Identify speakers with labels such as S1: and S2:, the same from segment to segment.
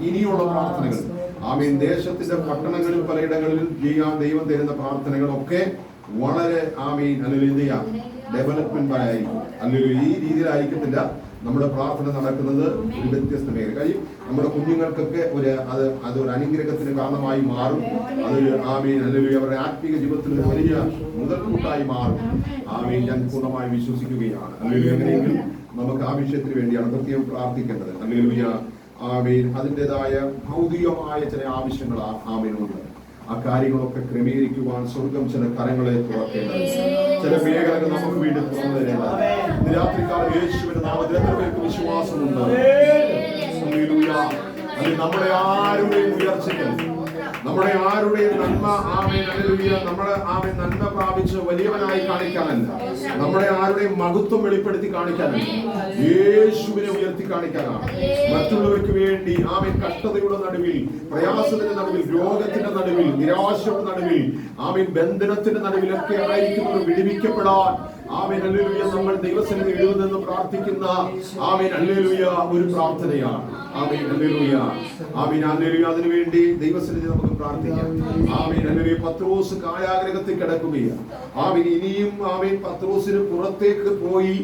S1: ഇനിയുള്ള പ്രാർത്ഥനകൾ ആമീൻ ദേശത്തിന്റെ പട്ടണങ്ങളിൽ പലയിടങ്ങളിലും ചെയ്യാൻ ദൈവം തരുന്ന പ്രാർത്ഥനകളൊക്കെ വളരെ ആമീൻ ഹല്ലേലൂയ ഡെവലപ്മെന്റ് ആയിരിക്കും. അല്ലെങ്കിൽ ഈ രീതിയിലായിരിക്കത്തില്ല നമ്മുടെ പ്രാർത്ഥന നടക്കുന്നത്. ഒരു വ്യത്യസ്ത മേഖല കഴിയും. നമ്മുടെ കുഞ്ഞുങ്ങൾക്കൊക്കെ അതൊരു അനുഗ്രഹത്തിന് കാരണമായി മാറും. അത് ആമീൻ ഹല്ലേലൂയ അവരുടെ ആത്മീയ ജീവിതത്തിൽ ഒരു വലിയ മുതൽക്കൂട്ടായി മാറും. ആമീൻ ഞാൻ പൂർണ്ണമായി വിശ്വസിക്കുകയാണ്. ഹല്ലേലൂയ എങ്ങനെയെങ്കിലും നമുക്ക് ആ വിഷയത്തിന് വേണ്ടിയാണ് പ്രത്യേകം പ്രാർത്ഥിക്കേണ്ടത്. ഹല്ലേലൂയ ആമീൻ അതിൻ്റെതായ ഭൗതികമായ ചില ആവശ്യങ്ങൾ ആമീനുണ്ട്. ആ കാര്യങ്ങളൊക്കെ ക്രമീകരിക്കുവാൻ സ്വർഗം ചില കരങ്ങളെ തുറക്കേണ്ടത്. ചില മേഖലകൾ നമുക്ക് വേണ്ടി തുറന്നു തരേണ്ടത്. രാത്രികാലം യേശുവിന്റെ നാമത്തിൽ എത്ര പേർക്ക് വിശ്വാസമുണ്ട്? നമ്മുടെ ആരുടെയും ഉയർച്ചയ്ക്ക്, നമ്മുടെ ആരുടെയും നന്മ ആമേൻ ഹല്ലേലൂയ നമ്മുടെ ആമേൻ നന്മ പ്രാപിച്ച് വലിയവനായി കാണിക്കാനല്ല, നമ്മുടെ ആരുടെയും മഹത്വം വെളിപ്പെടുത്തി കാണിക്കാനല്ല, യേശുവിനെ ഉയർത്തി കാണിക്കാനാണ്. മറ്റുള്ളവർക്ക് വേണ്ടി ആമേൻ കഷ്ടതയുടെ നടുവിൽ, പ്രയാസത്തിന്റെ നടുവിൽ, രോഗത്തിന്റെ നടുവിൽ, നിരാശയുടെ നടുവിൽ, ആമേൻ ബന്ധനത്തിന്റെ നടുവിലൊക്കെ ആയിരിക്കുന്നവർ വിടുവിക്കപ്പെടാൻ ആമേൻ ഹല്ലേലൂയ നമ്മൾ ദൈവസന്നിധി എഴുതുന്നെന്ന് പ്രാർത്ഥിക്കുന്ന ആമേൻ ഹല്ലേലൂയ ഒരു പ്രാർത്ഥനയാണ്. ആമേൻ ഹല്ലേലൂയ ആമേൻ ഹല്ലേലൂയ അതിനുവേണ്ടി ദൈവസന്നിധി നമുക്ക് പ്രാർത്ഥിക്കാം. ആമേൻ ഹല്ലേലൂയ പത്രോസ് കാരാഗൃഹത്തിൽ കിടക്കുകയാണ്. ആമേൻ ഇനിയും ആമേൻ പത്രോസിന് പുറത്തേക്ക് പോയി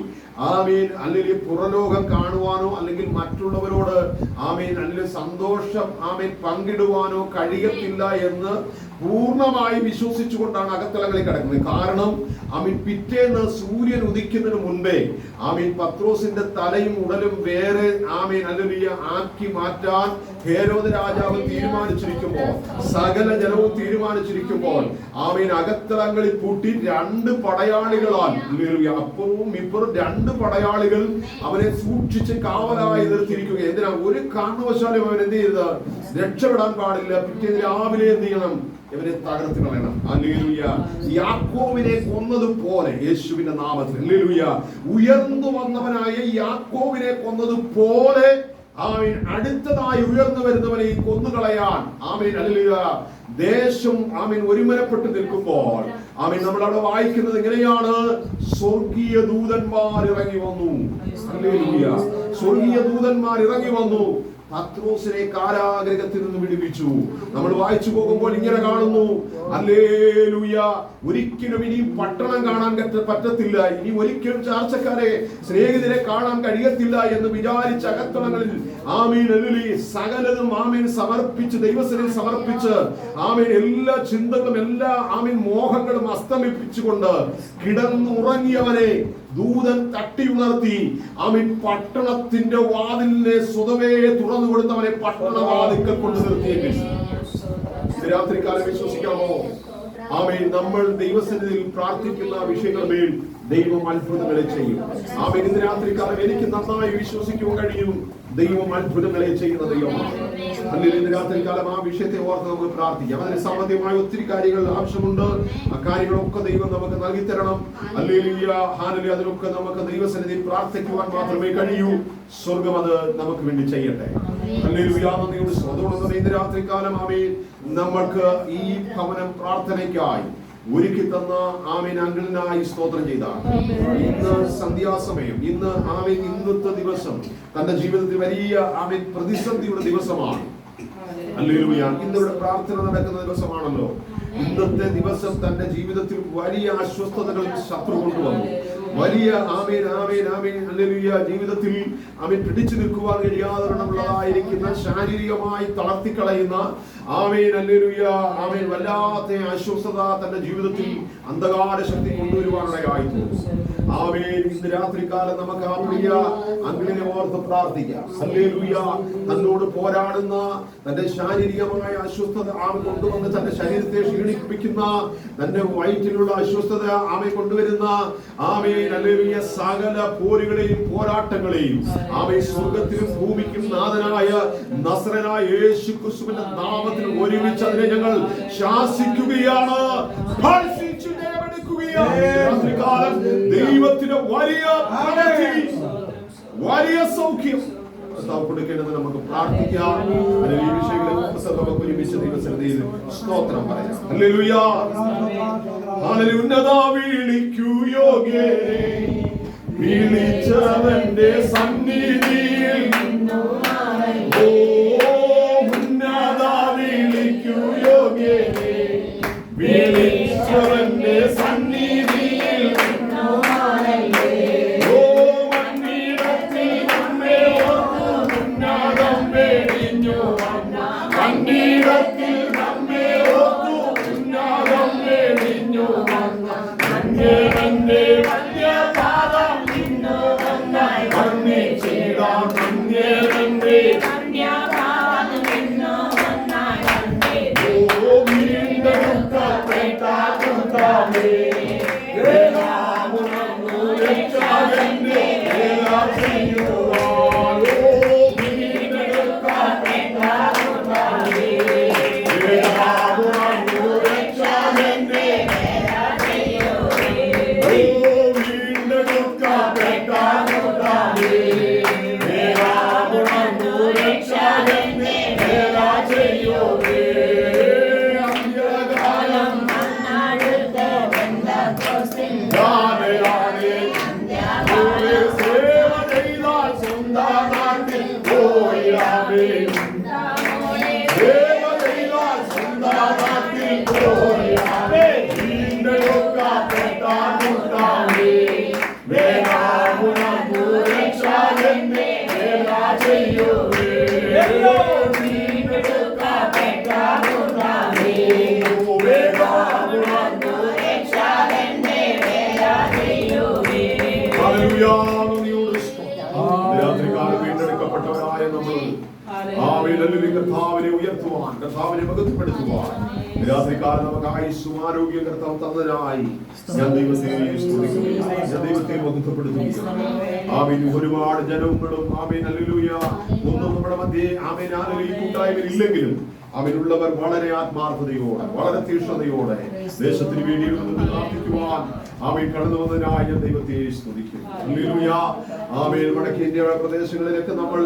S1: ആമേൻ അല്ലെങ്കിൽ പുറലോകം കാണുവാനോ അല്ലെങ്കിൽ മറ്റുള്ളവരോട് ആമേൻ അല്ലെങ്കിൽ സന്തോഷം ആമേൻ പങ്കിടുവാനോ കഴിയത്തില്ല എന്ന് പൂർണ്ണമായി വിശ്വസിച്ചുകൊണ്ടാണ് അകത്തളങ്ങളിൽ കിടക്കുന്നത്. കാരണം ആമീൻ പിറ്റേന്ന് സൂര്യൻ ഉദിക്കുന്നതിന് മുൻപേ ആമീൻ പത്രോസിന്റെ തലയും ഉടലും വേറെ ആമീൻ ഹല്ലേലൂയ ആക്കി മാറ്റാൻ ഹേരോദ് രാജാവ് തീരുമാനിച്ചിരിക്കുമ്പോൾ, സകല ജനവും തീരുമാനിച്ചിരിക്കുമ്പോൾ ആമീൻ അകത്തളങ്ങളിൽ പൂട്ടി രണ്ട് പടയാളികളാൽ അപ്പുറവും ഇപ്പുറവും രണ്ട് പടയാളികൾ അവനെ സൂക്ഷിച്ച് കാവലായി നിർത്തിയിരിക്കുക. എന്തിനാ? ഒരു കാരണവശാലും അവൻ എന്ത് ചെയ്ത് രക്ഷപ്പെടാൻ പാടില്ല. പിറ്റേന്ന് രാവിലെ എന്ത് ചെയ്യണം? ഇവരെ തകർത്ത് കളയണം. ഹല്ലേലൂയ യാക്കോബിനെ കൊന്നതുപോലെ യേശുവിന്റെ നാമത്തിൽ ഹല്ലേലൂയ ഉയർന്നു വന്നവനായ യാക്കോബിനെ കൊന്നതുപോലെ ആമീൻ അടുത്തതായി ഉയർന്നു വരുന്നവനെ കൊന്നുകളയാൻ ആമീൻ ഹല്ലേലൂയ ദേശം ആമീൻ ഒരുമനപ്പെട്ട് നിൽക്കുമ്പോൾ ആമീൻ നമ്മൾ അവിടെ വായിക്കുന്നത് ഇങ്ങനെയാണ്: സ്വർഗീയ ദൂതന്മാർ ഇറങ്ങി വന്നു. ഹല്ലേലൂയ സ്വർഗീയ ദൂതന്മാർ ഇറങ്ങി വന്നു. പത്രോസിനെ കാരാഗൃഹത്തിൽ നിന്ന് വിടുവിച്ചു. നമ്മൾ വായിച്ചു പോകുമ്പോൾ ഇങ്ങനെ കാണുന്നു, ഹല്ലേലൂയ ഒരിക്കലും ഇനി പട്ടണം കാണാൻ പറ്റത്തില്ല, ഇനി ഒരിക്കലും ചാർച്ചക്കാരെ സ്നേഹിതരെ കാണാൻ കഴിയത്തില്ല എന്ന് വിചാരിച്ച അകത്തളങ്ങളിൽ ആമീൻ ഹല്ലേലൂയ സകലതും ആമീൻ സമർപ്പിച്ച് ദൈവസന്നിധിയിൽ സമർപ്പിച്ച് ആമീൻ എല്ലാ ചിന്തകളും എല്ലാ ആമീൻ മോഹങ്ങളും അസ്തമിപ്പിച്ചുകൊണ്ട് കിടന്നുറങ്ങിയവനെ ദൂതൻ തട്ടി ഉണർത്തി ആമീൻ പട്ടണത്തിന്റെ വാതിലിനെ സ്വതവേ തുറന്നു കൊടുത്തവനെ പട്ടണവാതിൽക്കൽ കൊണ്ടു നിർത്തിയേക്കും. രാത്രികാലം വിശ്വസിക്കാമോ? ആമീൻ നമ്മൾ ദൈവസന്നിധിയിൽ പ്രാർത്ഥിക്കുന്ന വിഷയങ്ങളുമേൽ ദൈവം അത്ഭുതങ്ങളെ ചെയ്യും. ആമീൻ ഇന്ന് രാത്രികാലം എനിക്ക് നന്നായി വിശ്വസിക്കുവാൻ കഴിയും. ദൈവം അത്ഭുതങ്ങളെ ചെയ്യുന്ന ദൈവമാണ്. അല്ലെങ്കിൽ ഇന്ന് രാത്രികാലം ആ വിഷയത്തെ ഓർത്ത് നമുക്ക് പ്രാർത്ഥിക്കാം. അതിന് സംബന്ധമായ ഒത്തിരി കാര്യങ്ങൾ ആവശ്യമുണ്ട്. ആ കാര്യങ്ങളൊക്കെ ദൈവം നമുക്ക് നൽകി തരണം. ഹല്ലേലൂയ ഹല്ലേലൂയ അതിനൊക്കെ നമുക്ക് ദൈവസന്നിധിയിൽ പ്രാർത്ഥിക്കുവാൻ മാത്രമേ കഴിയൂ. സ്വർഗം അത് നമുക്ക് വേണ്ടി ചെയ്യട്ടെ. ഹല്ലേലൂയ നന്ദിയോട് സ്തോത്രം. ഇന്ന് രാത്രികാലം ആമീൻ നമ്മൾക്ക് ഈ ഭവനം പ്രാർത്ഥനയ്ക്കായി ഒരുക്കി തന്ന ആമീൻ അങ്കിളിനായി സ്തോത്രം ചെയ്താണ്. ഇന്ന് സന്ധ്യാസമയം, ഇന്ന് ആമീൻ ഇന്നത്തെ ദിവസം തന്റെ ജീവിതത്തിൽ വലിയ ആമീൻ പ്രതിസന്ധിയുടെ ദിവസമാണ്. ഹല്ലേലൂയ ഇന്നിവിടെ പ്രാർത്ഥന നടക്കുന്ന ദിവസമാണല്ലോ. ഇന്നത്തെ ദിവസം തന്റെ ജീവിതത്തിൽ വലിയ അസ്വസ്ഥതകൾ ശത്രു കൊണ്ടുവന്നു. വലിയ ആമീൻ ആമീൻ ആമീൻ ഹല്ലേലൂയ ജീവിതത്തിൽ ആമീൻ പിടിച്ചു നിൽക്കുവാൻ കഴിയാതെയുള്ളതായിരിക്കുന്ന ശാരീരികമായി തളർത്തിക്കളയുന്ന ആമീൻ ഹല്ലേലൂയ ആമീൻ വല്ലാത്ത അസ്വസ്ഥത തന്റെ ജീവിതത്തിൽ അന്ധകാര ശക്തി കൊണ്ടുവരുവാനിടയായി. ആമീൻ ഇന്ന് രാത്രികാലം നമുക്ക് ആ പ്രിയ അങ്കിളിനെ ഓർത്ത് പ്രാർത്ഥിക്കാം. ഹല്ലേലൂയ തന്നോട് പോരാടുന്ന തന്റെ ശാരീരികമായ അസ്വസ്ഥത ആമീൻ കൊണ്ടുവന്ന് തന്റെ ശരീരത്തെ ക്ഷീണിപ്പിക്കുന്ന തന്റെ വയറ്റിലുള്ള അസ്വസ്ഥത ആമീൻ കൊണ്ടുവരുന്ന ആമീൻ ഹല്ലേലൂയ സകല പോരുകളെയും പോരാട്ടങ്ങളെയും ആമീൻ സ്വർഗ്ഗത്തിലും ഭൂമിക്കും നാഥനായ നസറേനായ യേശു ക്രിസ്തുവിന്റെ നാമത്തിൽ ഒരുമിച്ച് അതിനെ ഞങ്ങൾ ശാസിക്കുകയാണ്. ദൈവത്തിന്റെ വലിയ വലിയ സൗഖ്യം കൊടുക്കേണ്ടത് നമുക്ക് പ്രാർത്ഥിക്കാം. ഈ വിഷയങ്ങളെ നമുക്ക് ഒരുമിച്ച് ദൈവസന്നിധിയിൽ സ്തോത്രം പറയാം. ഹല്ലേലൂയ ഹല്ലേലൂയ ഉന്നത വിളിക്കൂ യോഗ്യരേ, വിളിച്ചവന്റെ സന്നിധിയിൽ ഓ വെടിഞ്ഞു വന്ന കണ്ണീരത്തിൽ നമ്മെ ഓർത്തു ഉന്നതം വെടിഞ്ഞു വന്ന നന്ദി വന്യപാദം നിന്നു നന്നായി വർണ്ണിച്ചിടാം നന്ദി വന്യപാദം നിന്നു നന്നായി നന്ദി ഓ വീണ്ടെടുക്കപ്പെട്ട കർത്താവേ വേദാമുണർന്നു രക്ഷകന്റെ വേല ചെയ്യുവാൻ ഓ വീണ്ടെടുക്കപ്പെട്ട കർത്താവേ വേദാമുണർന്നു രക്ഷകന്റെ വേല ചെയ്യുവാൻ ഓ വീണ്ടെടുക്കപ്പെട്ട കർത്താവേ വേദാമുണർന്നു രക്ഷകന്റെ വേല ചെയ്യുവാൻ വീണ്ടെടുക്കപ്പെട്ടവരായ നമ്മൾ കർത്താവിനെ ഉയർത്തുവാൻ, കർത്താവിനെ മഹത്വപ്പെടുത്തുവാൻ രാത്രികാലം നമുക്ക് ആയുസ്സും ആരോഗ്യം കർത്താവ് തന്നതിനായി ഞാൻ ദൈവത്തെ സ്തുതിക്കുകയാണ്, ഞാൻ ദൈവത്തെ മഹത്വപ്പെടുത്തുകയാണ്. ആമേൻ. ഒരുപാട് ജനങ്ങളും ആമേൻ ഹല്ലേലൂയ ഒന്നും നമ്മുടെ മധ്യേ ആമേൻ ഹല്ലേലൂയ കൂട്ടായ്മയില്ലെങ്കിലും അവരുള്ളവർ വളരെ ആത്മാർത്ഥതയോടെ വളരെ തീക്ഷ്ണതയോടെ ദേശത്തിന് വേണ്ടി പ്രാർത്ഥിക്കുവാൻ ആമേൻ കടന്നു വന്നതിനായി ഞാൻ ദൈവത്തെ സ്തുതിക്കുന്നു. ഹല്ലേലൂയ. ആമേൻ. വടക്കേ ഇന്ത്യയുടെ പ്രദേശങ്ങളിലൊക്കെ നമ്മൾ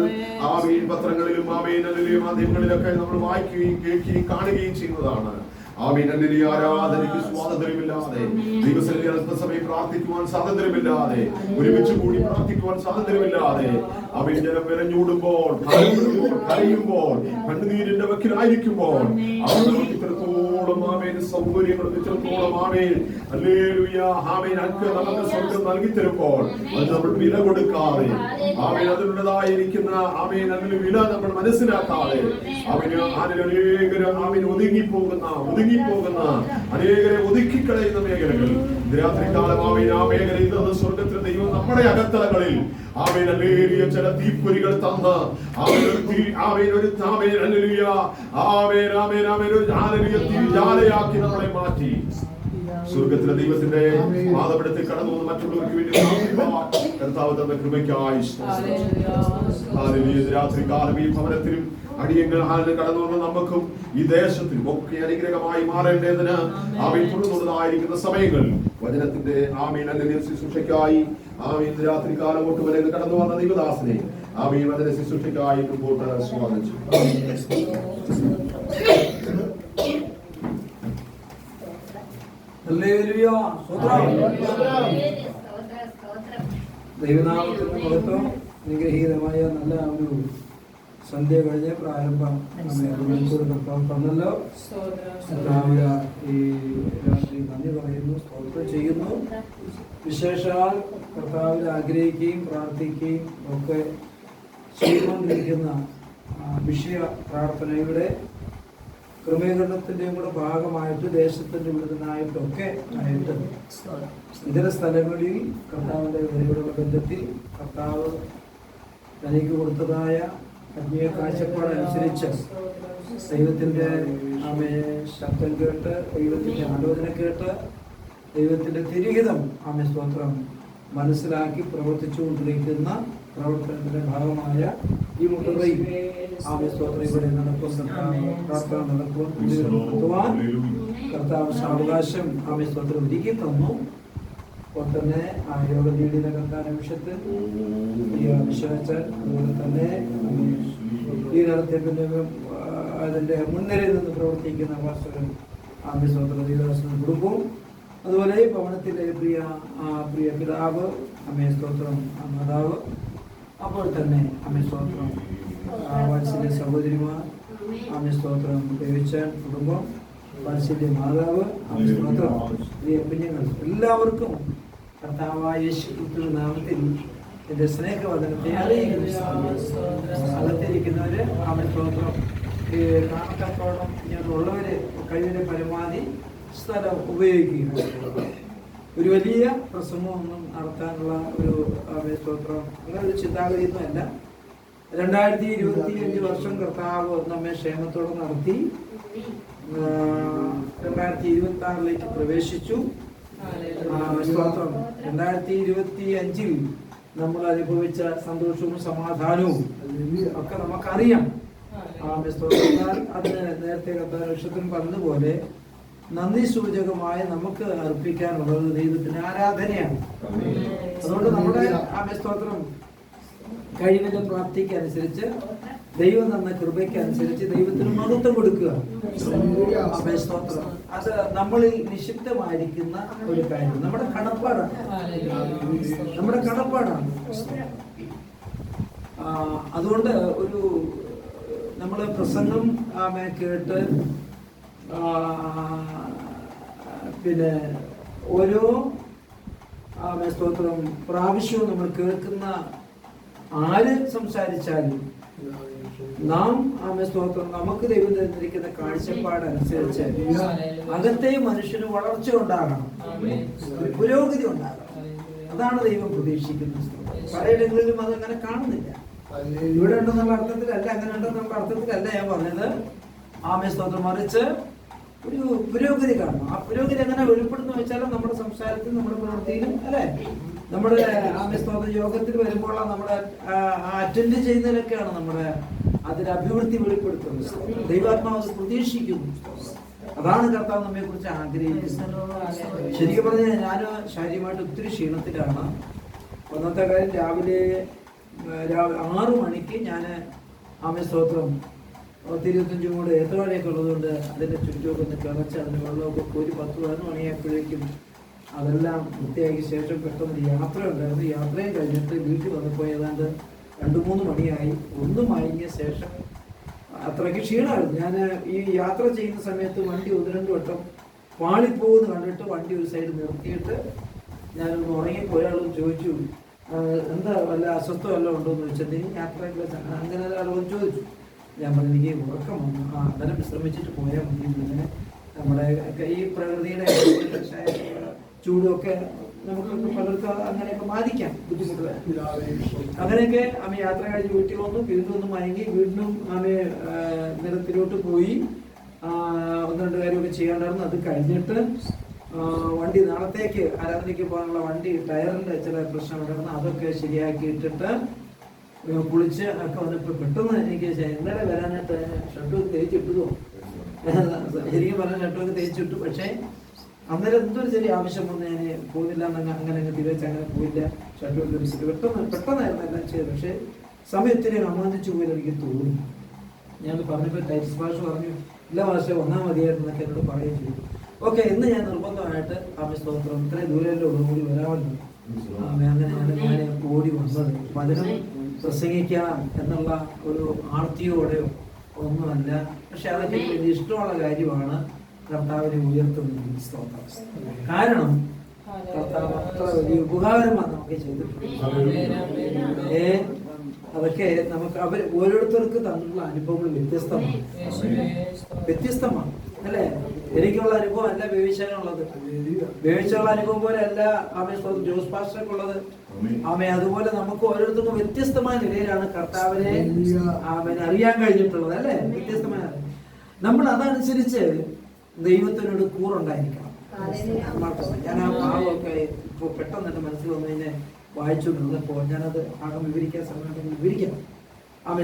S1: ആമേൻ പത്രങ്ങളിലും ആമേൻ ഹല്ലേലൂയ മാധ്യമങ്ങളിലൊക്കെ നമ്മൾ വായിക്കുകയും കേൾക്കുകയും കാണുകയും ചെയ്യുന്നതാണ്. Amen hallelujah. ആരാധനയ്ക്ക് സ്വാതന്ത്ര്യമില്ലാതെ, ദൈവസന്നിധിയിൽ അല്പസമയം പ്രാർത്ഥിക്കുവാൻ സ്വാതന്ത്ര്യമില്ലാതെ, ഒരുമിച്ച് കൂടി പ്രാർത്ഥിക്കുവാൻ സ്വാതന്ത്ര്യമില്ലാതെ ആമേൻ ജനം വിരഞ്ഞൂടുമ്പോൾ, കരയുമ്പോൾ, കണ്ണുനീരിന്റെ വക്കിലായിരിക്കുമ്പോൾ അവർക്ക് ഇത്രത്തോളം ആമേൻ സൗകര്യങ്ങളും ഇത്രത്തോളം ആമേൻ ഹല്ലേലൂയ ആമേൻ നമുക്ക് സ്വർഗം നൽകി തരുമ്പോൾ അത് നമ്മൾ വില കൊടുക്കാതെ ആമേൻ അതിനുള്ളതായിരിക്കുന്ന ആമേൻ അതിന് വില നമ്മൾ മനസ്സിലാക്കാതെ അവന് അനേകരും ആമേൻ ഒതുങ്ങിപ്പോകുന്ന അനേകരെ ഒതുക്കിക്കളയുന്ന മേഖലകൾ രാത്രികാലം ആമേൻ ആ മേഖലയിൽ നിന്ന് സ്വർഗത്തിലെ ദൈവം നമ്മുടെ അകത്തളങ്ങളിൽ ആമേൻ ഹല്ലേലൂയ ചില തീപ്പൊരികൾ തന്ന് തിരിജാലയാക്കി നമ്മളെ മാറ്റി സ്വർഗത്തിലെ ദൈവത്തിന്റെ പാദപീഠത്തിൽ കടന്നു വന്ന് മറ്റുള്ളവർക്ക് വേണ്ടി കർത്താവ് തന്ന കൃപയ്ക്കായി രാത്രികാലം ഈ ഭവനത്തിലും അടിയങ്ങൾ കടന്നു വന്ന നമുക്കും ഈ ദേശത്തിനും ഒക്കെ അനുഗ്രഹമായി മാറേണ്ടതിന് ആമേൻ തുടർന്നുള്ളതായിരിക്കുന്ന സമയങ്ങളിൽ വചനത്തിന്റെ ആമേൻ ഹല്ലേലൂയ ശുശ്രൂഷയ്ക്കായി ആമേൻ രാത്രികാലം തൊട്ട് വരെ കടന്നു വന്ന ദൈവദാസനെ ആമേൻ വചന ശുശ്രൂഷയ്ക്കായി മുമ്പോട്ട് സ്വാഗതം ചെയ്യും.
S2: ഹല്ലേലൂയ. ദൈവനാമത്തിന് മഹത്വം. അനുഗ്രഹീതമായ നല്ല ഒരു സന്ധ്യ കഴിഞ്ഞ് പ്രാരംഭം തന്നല്ലോ. ഈ രാത്രി നന്ദി പറയുന്നു, സ്തോത്രം ചെയ്യുന്നു. വിശേഷാൽ കർത്താവിൽ ആഗ്രഹിക്കുകയും പ്രാർത്ഥിക്കുകയും ഒക്കെ ചെയ്തുകൊണ്ടിരിക്കുന്ന വിഷയ പ്രാർത്ഥനയുടെ ക്രമീകരണത്തിൻ്റെയും കൂടെ ഭാഗമായിട്ട് ദേശത്തിൻ്റെ വിടുതനായിട്ടൊക്കെ ആയിട്ട് ഇതര സ്ഥലങ്ങളിൽ കർത്താവിൻ്റെ വരയോടുള്ള ബന്ധത്തിൽ കർത്താവ് തനിക്ക് കൊടുത്തതായ ആത്മീയ കാഴ്ചപ്പാടനുസരിച്ച് ദൈവത്തിൻ്റെ ശബ്ദം കേട്ട്, ദൈവത്തിൻ്റെ ആലോചന കേട്ട്, ദൈവത്തിൻ്റെ തിരിഹിതം സ്തോത്രം മനസ്സിലാക്കി പ്രവർത്തിച്ചുകൊണ്ടിരിക്കുന്ന പ്രവർത്തനത്തിന്റെ ഭാഗമായ ഈ മുട്ടറയിൽ സ്തോത്രം ഇവിടെ നടക്കുന്ന പ്രാർത്ഥന നടത്തുവാൻ കർത്താവ് സാവകാശം സ്തോത്രം ഒരുക്കി തന്നു. അപ്പോൾ തന്നെ ആ യോഗ നീതി നടത്താൻ നിമിഷത്തിൽ വിശ്വസിച്ചാൽ അതുപോലെ തന്നെ ഈ നടത്തിപ്പിന്റെ അതിന്റെ മുൻനിരയിൽ നിന്ന് പ്രവർത്തിക്കുന്ന വാസ്തവൻ സ്തോത്ര ദൈവദാസന് കൊടുക്കും. അതുപോലെ ഈ ഭവനത്തിലെ പ്രിയ പിതാവ് സ്തോത്രം മാതാവ്, അപ്പോൾ തന്നെ സ്തോത്രം വാത്സല്യ സഹോദരിമാർ സ്തോത്രം ഉപയോഗിച്ച കുടുംബം, വാത്സല്യ മാതാവ് സ്തോത്രം പ്രിയ കുഞ്ഞുങ്ങൾ എല്ലാവർക്കും കർത്താവായ യേശുക്രിസ്തുവിന്റെ നാമത്തിൽ എന്റെ സ്നേഹവചനത്തെ അറിയിക്കുന്നു. അകത്തിരിക്കുന്നവര് അവൻ സ്തോത്രം കാണത്തക്കോളം ഇങ്ങനെയുള്ളവര് കഴിവിന്റെ പരമാവധി സ്ഥലം ഉപയോഗിക്കുക. ഒരു വലിയ പ്രസംഗമൊന്നും നടത്താനുള്ള ഒരു സ്തോത്രം അങ്ങനെ ഒരു ചിന്താഗതിയൊന്നുമല്ല. 2025 വർഷം കർത്താവ് നമ്മെ ക്ഷേമത്തോടെ നടത്തി 2026 പ്രവേശിച്ചു. സ്തോത്രം 2025 നമ്മൾ അനുഭവിച്ച സന്തോഷവും സമാധാനവും ഒക്കെ നമുക്കറിയാം. അതിന് നേരത്തെ കർത്താവ് പറഞ്ഞതുപോലെ നന്ദി സൂചകമായി നമുക്ക് അർപ്പിക്കാനുള്ളത് ദൈവത്തിന് ആരാധനയാണ്. അതുകൊണ്ട് നമ്മുടെ സ്തോത്രം കഴിവിന്റെ പ്രാപ്തിക്ക് അനുസരിച്ച് ദൈവം തന്ന കൃപയ്ക്ക് അനുസരിച്ച് ദൈവത്തിന് മഹത്വം കൊടുക്കുക. സ്തോത്രം അത് നമ്മളിൽ നിക്ഷിപ്തമായിരിക്കുന്ന ഒരു കാര്യം, നമ്മുടെ കടപ്പാടാണ്. അതുകൊണ്ട് ഒരു നമ്മള് പ്രസംഗം കേട്ട് പിന്നെ ഓരോ സ്തോത്രം പ്രാവശ്യവും നമ്മൾ കേൾക്കുന്ന ആര് സംസാരിച്ചാലും നാം സ്തോത്രം നമുക്ക് ദൈവം തന്നിരിക്കുന്ന കാഴ്ചപ്പാടനുസരിച്ച് അകത്തെ മനുഷ്യന് വളർച്ച ഉണ്ടാകണം, പുരോഗതി ഉണ്ടാകണം. അതാണ് ദൈവം പ്രതീക്ഷിക്കുന്നത്. പലയിടങ്ങളിലും അതങ്ങനെ കാണുന്നില്ല. ഇവിടെ ഉണ്ടെന്നുള്ള അർത്ഥത്തിലല്ല, അങ്ങനെ ഉണ്ടെന്നുള്ള അർത്ഥത്തിലല്ല ഞാൻ പറഞ്ഞത്. സ്തോത്രം മറിച്ച് ഒരു പുരോഗതി കാണണം. ആ പുരോഗതി എങ്ങനെ വെളിപ്പെടുന്നു വെച്ചാലും നമ്മുടെ സംസാരത്തിലും നമ്മുടെ പ്രവൃത്തിയിലും അല്ലെ, നമ്മുടെ സ്തോത്ര യോഗത്തിൽ വരുമ്പോൾ നമ്മുടെ അറ്റൻഡ് ചെയ്യുന്നതിലൊക്കെയാണ് നമ്മുടെ അതിന്റെ അഭിവൃദ്ധി വെളിപ്പെടുത്തുന്നത്. ദൈവാത്മാവ് പ്രതീക്ഷിക്കുന്നു. അതാണ് കർത്താവ് നമ്മെ കുറിച്ച് ആഗ്രഹിക്കുന്നത്. ശരിക്കും പറഞ്ഞാൽ ഞാൻ ശാരീരികമായിട്ട് ഒത്തിരി ക്ഷീണത്തിലാണ്. ഒന്നാമത്തെ കാര്യം, രാവിലെ 6 മണിക്ക് ഞാൻ സ്തോത്രം 25 കൂടെ ഏത്തവാഴയൊക്കെ ഉള്ളതുകൊണ്ട് അതിന്റെ ചുറ്റുമൊക്കെ ഒന്ന് കിളച്ച് അതിന് വെള്ളമൊക്കെ കോരി 10-11 മണിയായപ്പോഴേക്കും അതെല്ലാം വൃത്തിയാക്കിയ ശേഷം പെട്ടെന്ന് യാത്ര ഉണ്ടായിരുന്നു. യാത്രയും കഴിഞ്ഞിട്ട് വീട്ടിൽ വന്നപ്പോൾ ഏതാണ്ട് 2-3 മണിയായി. 1 മയങ്ങിയ ശേഷം അത്രയ്ക്ക് ക്ഷീണമായിരുന്നു. ഞാൻ ഈ യാത്ര ചെയ്യുന്ന സമയത്ത് വണ്ടി 1-2 വട്ടം പാളിപ്പോകുന്ന കണ്ടിട്ട് വണ്ടി ഒരു സൈഡ് നിർത്തിയിട്ട് ഞാനൊന്ന് ഉറങ്ങിപ്പോയ ആളും ചോദിച്ചു, എന്താ വല്ല അസ്വസ്ഥ വല്ലതും ഉണ്ടോ എന്ന് ചോദിച്ചത്. യാത്ര അങ്ങനെ ഒരാളോട് ചോദിച്ചു. ഞാൻ പറഞ്ഞു, എനിക്ക് ഉറക്കം വന്നു. അന്നേരം വിശ്രമിച്ചിട്ട് പോയാൽ മതി. ഇങ്ങനെ നമ്മുടെ ഈ പ്രകൃതിയുടെ ചൂടുമൊക്കെ നമുക്ക് പലർക്കും അങ്ങനെയൊക്കെ ബാധിക്കാം, ബുദ്ധിമുട്ടുകൾ. അങ്ങനെയൊക്കെ അമ്മ യാത്ര കഴിഞ്ഞ് വീട്ടിൽ വന്നു. വീണ്ടും ഒന്ന് മയങ്ങി വീണ്ടും അമ്മ നിരത്തിലോട്ട് പോയി 1-2 കാര്യമൊക്കെ ചെയ്യാണ്ടായിരുന്നു. അത് കഴിഞ്ഞിട്ട് വണ്ടി നാളത്തേക്ക് ആരാധനയ്ക്ക് പോകാനുള്ള വണ്ടി ടയറിന്റെ ചില പ്രശ്നം ഉണ്ടായിരുന്നു. അതൊക്കെ ശരിയാക്കിയിട്ടിട്ട് കുളിച്ച് ഒക്കെ വന്നപ്പോൾ പെട്ടെന്ന് എനിക്ക് ഇന്നലെ വരാനായിട്ട് ഷർട്ടൊക്കെ തേച്ചിട്ടതോ, ശരിക്കും പറഞ്ഞ ഷർട്ടൊക്കെ തേച്ചിട്ടു. പക്ഷേ അന്നേരം എന്തൊരു ചെറിയ ആവശ്യം വന്ന് ഞാൻ പോകുന്നില്ല അങ്ങനെ തിരിച്ച് അങ്ങനെ പോയില്ല. ഷർട്ടൊക്കെ ധരിച്ചിട്ട് പെട്ടെന്നായിരുന്നു എല്ലാം ചെയ്തത്. പക്ഷേ സമയത്തിന് അമാന്തിച്ചു പോയെന്ന് എനിക്ക് തോന്നി. ഞാൻ പറഞ്ഞപ്പോൾ ടൈറ്റ്സ് ഭാഷ പറഞ്ഞു, ഇല്ല ഭാഷ വന്നാൽ മതിയായിരുന്നു എന്നൊക്കെ എന്നോട് പറയുകയും ചെയ്തു. ഓക്കെ, ഇന്ന് ഞാൻ നിർബന്ധമായിട്ട് സ്തോത്രം ഇത്രയും ദൂരമല്ലോ ഓടി വരാമല്ലോ. അങ്ങനെ ഞാൻ ഓടി വന്നത് വചനം പ്രസംഗിക്കാം എന്നുള്ള ഒരു ആർത്തിയോടെയോ ഒന്നുമല്ല. പക്ഷെ അതൊക്കെ വലിയ ഇഷ്ടമുള്ള കാര്യമാണ്. കർത്താവിനെ ഉയർത്തുന്നത് സ്തോത്രം. കാരണം കർത്താവ് അത്ര വലിയ ഉപകാരമാണ് നമുക്ക് ചെയ്തിട്ടുള്ളത്. അതൊക്കെ നമുക്ക് അവർ ഓരോരുത്തർക്ക് തന്നിട്ടുള്ള അനുഭവങ്ങൾ വ്യത്യസ്തമാണ് അല്ലേ? എനിക്കുള്ള അനുഭവം അല്ല ബേബിച്ചനുള്ളത്. ബേബിച്ചുള്ള അനുഭവം പോലെ അല്ല ജോസ് പാസ്റ്റർക്കുള്ളത്. അതുപോലെ നമുക്ക് ഓരോരുത്തർക്കും വ്യത്യസ്തമായ നിലയിലാണ് കർത്താവിനെ അറിയാൻ കഴിഞ്ഞിട്ടുള്ളത് അല്ലേ? വ്യത്യസ്തമായ നമ്മൾ അതനുസരിച്ച് ദൈവത്തിനോട് കൂറുണ്ടായിരിക്കണം. ഞാൻ ആ ഭാവമൊക്കെ ഇപ്പോൾ പെട്ടെന്ന് എൻ്റെ മനസ്സിൽ വന്നു കഴിഞ്ഞാൽ വായിച്ചുകൊണ്ടിരുന്നപ്പോൾ ഞാനത് ഭാഗം വിവരിക്കാൻ സമയത്ത് വിവരിക്കണം.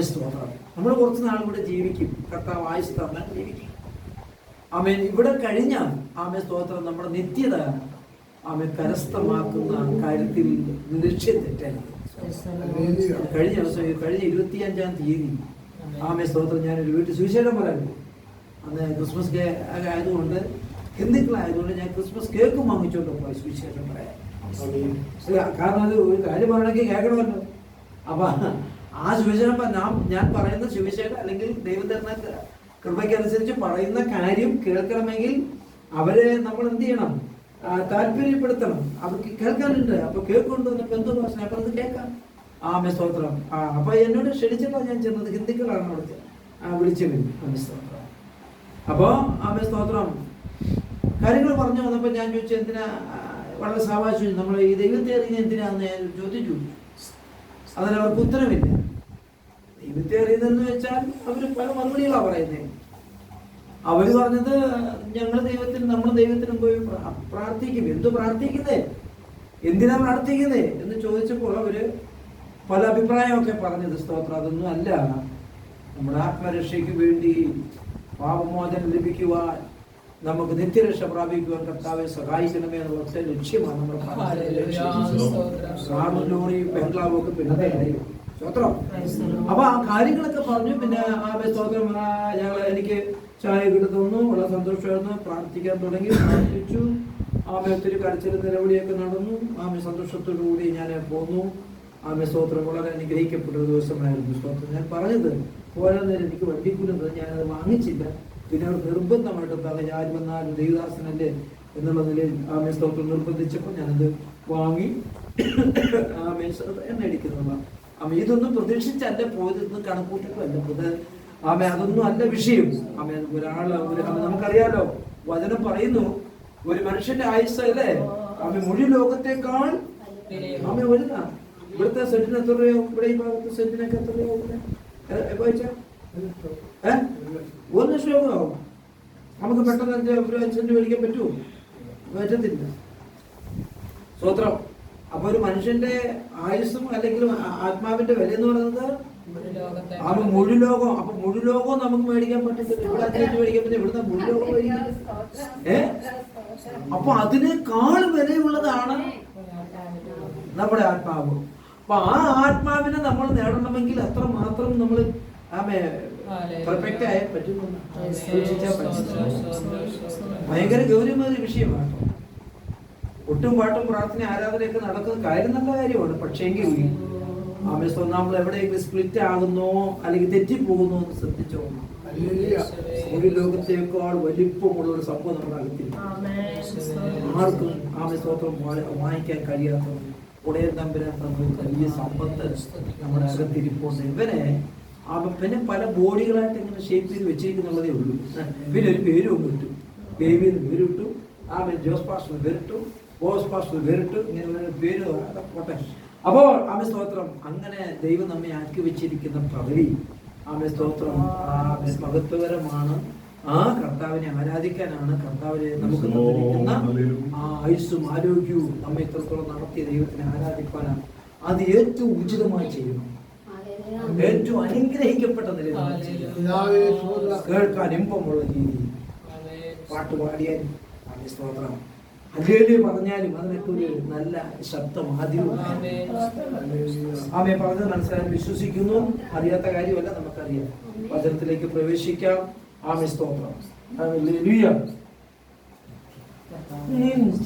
S2: സ്തോത്രം. നമ്മൾ കുറച്ച് നാളും കൂടെ ജീവിക്കും. കർത്താവ് ആയുസ് തന്നാൽ ജീവിക്കും. ഇവിടെ കഴിഞ്ഞാൽ സ്തോത്രം നമ്മുടെ നിത്യത കരസ്ഥമാക്കുന്ന കാര്യത്തിൽ ലക്ഷ്യം തെറ്റായിരുന്നു. കഴിഞ്ഞ ദിവസം കഴിഞ്ഞ 25-ാം തീയതി സ്തോത്രം ഞാനൊരു വീട്ടിൽ സുവിശേഷം പറയാനുണ്ട്. അന്ന് ക്രിസ്മസ് ആയതുകൊണ്ട് ഹിന്ദുക്കളായതുകൊണ്ട് ഞാൻ ക്രിസ്മസ് കേക്ക് വാങ്ങിച്ചോണ്ട് പോയി സുവിശേഷം പറയാൻ. കാരണം അത് ഒരു കാര്യം പറയണമെങ്കിൽ കേൾക്കണമല്ലോ. അപ്പൊ ആ സുവിശേഷം ഞാൻ പറയുന്ന സുവിശേഷം അല്ലെങ്കിൽ ദൈവം തരുന്ന കൃപയ്ക്കനുസരിച്ച് പറയുന്ന കാര്യം കേൾക്കണമെങ്കിൽ അവരെ നമ്മൾ എന്ത് ചെയ്യണം? താല്പര്യപ്പെടുത്തണം. അവർക്ക് കേൾക്കാനുണ്ട്. അപ്പൊ കേൾക്കൊണ്ടുവന്നപ്പോ എന്തോ പ്രശ്നം? അപ്പൊ അത് കേൾക്കാം. ആമേ സ്തോത്രം. അപ്പൊ എന്നോട് ക്ഷണിച്ചപ്പോൾ ഞാൻ ചെന്നത് ഹിന്ദുക്കളാണ് അവിടുത്തെ വിളിച്ചു വരും. ആമേ സ്തോത്രം. അപ്പോ ആമേ സ്തോത്രം കാര്യങ്ങൾ പറഞ്ഞു വന്നപ്പോ ഞാൻ ചോദിച്ചു എന്തിനാ, വളരെ സാവകാശം നമ്മൾ ഈ ദൈവത്തെ അറിയുന്നത് എന്തിനാന്ന് ഞാൻ ചോദിച്ചു. അതിന് അവർക്ക് ഉത്തരവില്ല. ദൈവത്തെ അറിയുന്നതെന്ന് വെച്ചാൽ അവര് പല മറുപടികളാണ് പറയുന്നത്. അവര് പറഞ്ഞത് നമ്മൾ ദൈവത്തിന് പോയി പ്രാർത്ഥിക്കും. എന്തു പ്രാർത്ഥിക്കുന്നേ, എന്തിനാ പ്രാർത്ഥിക്കുന്നേ എന്ന് ചോദിച്ചപ്പോൾ അവര് പല അഭിപ്രായമൊക്കെ പറഞ്ഞത്. സ്തോത്രം. അതൊന്നും അല്ല, നമ്മുടെ ആത്മരക്ഷയ്ക്ക് വേണ്ടി പാപമോചനം ലഭിക്കുവാൻ, നമുക്ക് നിത്യരക്ഷ പ്രാപിക്കുവാൻ കർത്താവെ സഹായിക്കണമേ എന്നുള്ള ഒറ്റ ലക്ഷ്യമാണ് നമ്മൾ ലോറി ബംഗ്ലാവും ഒക്കെ പിന്നെ സ്തോത്രം. അപ്പൊ ആ കാര്യങ്ങളൊക്കെ പറഞ്ഞു. പിന്നെ സ്തോത്രം എനിക്ക് ചായ കിട്ടുന്നു, വളരെ സന്തോഷമായിരുന്നു. പ്രാർത്ഥിക്കാൻ തുടങ്ങി, പ്രാർത്ഥിച്ചു. ഒത്തിരി കരച്ചിൽ നിലവിളിയൊക്കെ നടന്നു. സന്തോഷത്തോടു കൂടി ഞാൻ പോന്നു. സ്തോത്രം. വളരെ അനുഗ്രഹിക്കപ്പെട്ട ഒരു ദിവസമായിരുന്നു. സ്തോത്രം. ഞാൻ പറഞ്ഞത് പോരാൻ നേരം എനിക്ക് വണ്ടിക്കൂലുന്നത് ഞാനത് വാങ്ങിച്ചില്ല. പിന്നെ അവർ നിർബന്ധമായിട്ട് പറഞ്ഞു ഞാൻ വന്നാലും ദേവദാസനല്ലേ എന്നുള്ള നിലയിൽ സ്തോത്രം നിർബന്ധിച്ചപ്പോൾ ഞാനത് വാങ്ങി എണ്ണ അടിക്കുന്നതാണ്. ഇതൊന്നും പ്രതീക്ഷിച്ചല്ല പോയതെന്ന് കണക്കൂട്ടല്ല. അതൊന്നും അല്ല വിഷയം. നമുക്കറിയാലോ, വചനം പറയുന്നു ഒരു മനുഷ്യന്റെ ആയുസ് അല്ലേ മുഴു ലോകത്തെക്കാൾ വലുതാ. ഇവിടുത്തെ സെന്റിന് എത്ര രൂപയോ, ഇവിടെ ഈ ഭാഗത്തെ സെന്റിനൊക്കെ എത്ര രൂപ? 1 ലക്ഷം രൂപ ആവും. നമുക്ക് പെട്ടെന്ന് 5 സെന്റ് മേടിക്കാൻ പറ്റുമോ? പറ്റത്തില്ല. സ്വത്രം. അപ്പൊ ഒരു മനുഷ്യന്റെ ആയുസ്സും അല്ലെങ്കിൽ ആത്മാവിന്റെ വില എന്ന് പറയുന്നത് മുഴു ലോകം. അപ്പൊ മുഴു ലോകവും നമുക്ക് മേടിക്കാൻ പറ്റത്തില്ല. ഇവിടെ 5 സെന്റ് മേടിക്കാൻ പറ്റില്ല. ഇവിടുന്ന് മുഴു ലോകം മേടിക്കാം. അപ്പൊ അതിനേക്കാൾ വിലയുള്ളതാണ് നമ്മുടെ ആത്മാവ്. അപ്പൊ ആ ആത്മാവിനെ നമ്മൾ നേടണമെങ്കിൽ അത്ര മാത്രം നമ്മൾ പെർഫെക്റ്റ് ആയാൽ പറ്റുന്നു. ഭയങ്കര ഗൗരവമായ വിഷയമാണ്. ഒട്ടും പാട്ടും പ്രാർത്ഥന ആരാധനയൊക്കെ നടക്കുന്ന കാര്യം നല്ല കാര്യമാണ്. പക്ഷേങ്കിൽ നമ്മൾ എവിടെയെങ്കിലും സ്പ്ലിറ്റ് ആകുന്നോ അല്ലെങ്കിൽ തെറ്റിപ്പോകുന്നോ എന്ന് ശ്രദ്ധിച്ചോ. ഒരു ലോകത്തേക്കാൾ വലിപ്പമുള്ള ഒരു സംഭവം നമ്മുടെ അകത്തില്ല. ആർക്കും സ്തോത്രം വാങ്ങിക്കാൻ കഴിയാത്ത ഉടയൻ തമ്പുരാൻ വലിയ സമ്പത്ത് നമ്മുടെ അകത്തിരിപ്പുണ്ട്. ഇവനെ പിന്നെ പല ബോഡികളായിട്ട് ഇങ്ങനെ ഷേപ്പ് ചെയ്ത് വെച്ചിരിക്കുന്നുള്ളതേ ഉള്ളൂ. പിന്നെ ഒരു പേരും കിട്ടു. ബേബി എന്ന് പേരിട്ടു, ജോസ് പാസ്റ്റർ പേരിട്ടു, ബോസ് പാസ്റ്റർ പേരിട്ടു, ഇങ്ങനെ പേര് പോട്ടെ. അപ്പോൾ സ്തോത്രം. അങ്ങനെ ദൈവം നമ്മെ ആക്കി വെച്ചിരിക്കുന്ന പദവി സ്തോത്രം മഹത്വകരമാണ്. കർത്താവിനെ ആരാധിക്കാനാണ്. കർത്താവിനെ നമുക്ക് തന്നിരിക്കുന്ന ആയുസ്സും ആരോഗ്യവും നമ്മെ ഇത്രത്തോളം നടത്തിയ ദൈവത്തിനെ ആരാധിക്കാനാണ്. അത് ഏറ്റവും ഉചിതമായി ചെയ്യണം. ഏറ്റവും അനുഗ്രഹിക്കപ്പെട്ട നിലയിൽ കേൾക്കാൻ ഇമ്പമുള്ള രീതിയിൽ പാട്ടുപാടിയാൽ സ്തോത്രം ഹല്ലേലൂയ പറഞ്ഞാലും അതിനൊക്കെ ഒരു നല്ല ശബ്ദം ആദ്യവും പറഞ്ഞത് മനസ്സിലാക്കാൻ വിശ്വസിക്കുന്നു. അറിയാത്ത കാര്യമല്ല, നമുക്കറിയാം. വചനത്തിലേക്ക് പ്രവേശിക്കാം. സ്തോത്രം. ഹല്ലേലൂയ.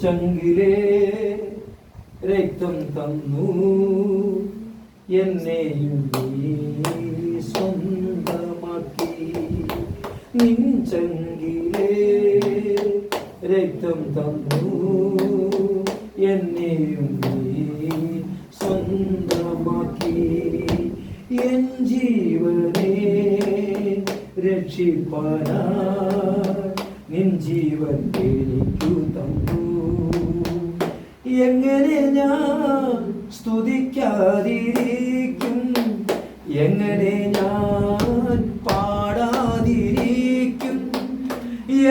S2: ചങ്കിലേ രക്തം തന്നു എന്നെയും സ്വന്തമാക്കി. നിഞ്ചങ്കിലേ രക്തം തന്നു എന്നെയും സ്വന്തമാക്കി. എൻ ജീവനെ രക്ഷിപ്പാനായി നിൻ ജീവൻ എനിക്കു തന്നു. എങ്ങനെ ഞാൻ സ്തുതിക്കാതിരിക്കും, എങ്ങനെ ഞാൻ പാടാതിരിക്കും,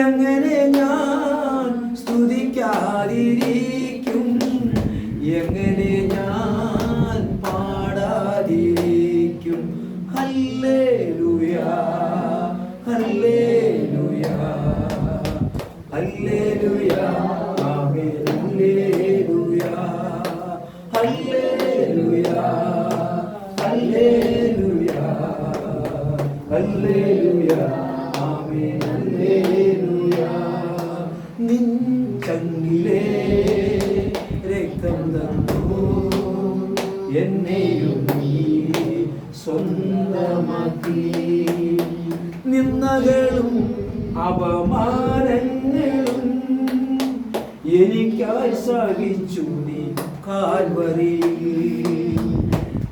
S2: എങ്ങനെ ഞാൻ സ്തുതിക്കാതിരിക്കും, എങ്ങനെ ഞാൻ പാടാതിരിക്കും. ഹല്ലേലൂയ ഹല്ലേലൂയ ഹല്ലേലൂയ ആമേൻ. ഹല്ലേലൂയ ഹല്ലേലൂയ ഹല്ലേലൂയ ഹല്ലേലൂയ ആമേൻ. ഹല്ലേലൂയ. നിൻ ചങ്കിലേ രക്തം തന്നു എന്നെയും നീ സ്വന്തമാക്കി. നിന്ദകളും അപമാനങ്ങളും എനിക്കായി സഹിച്ചു നീ കാൽവരിയിൽ.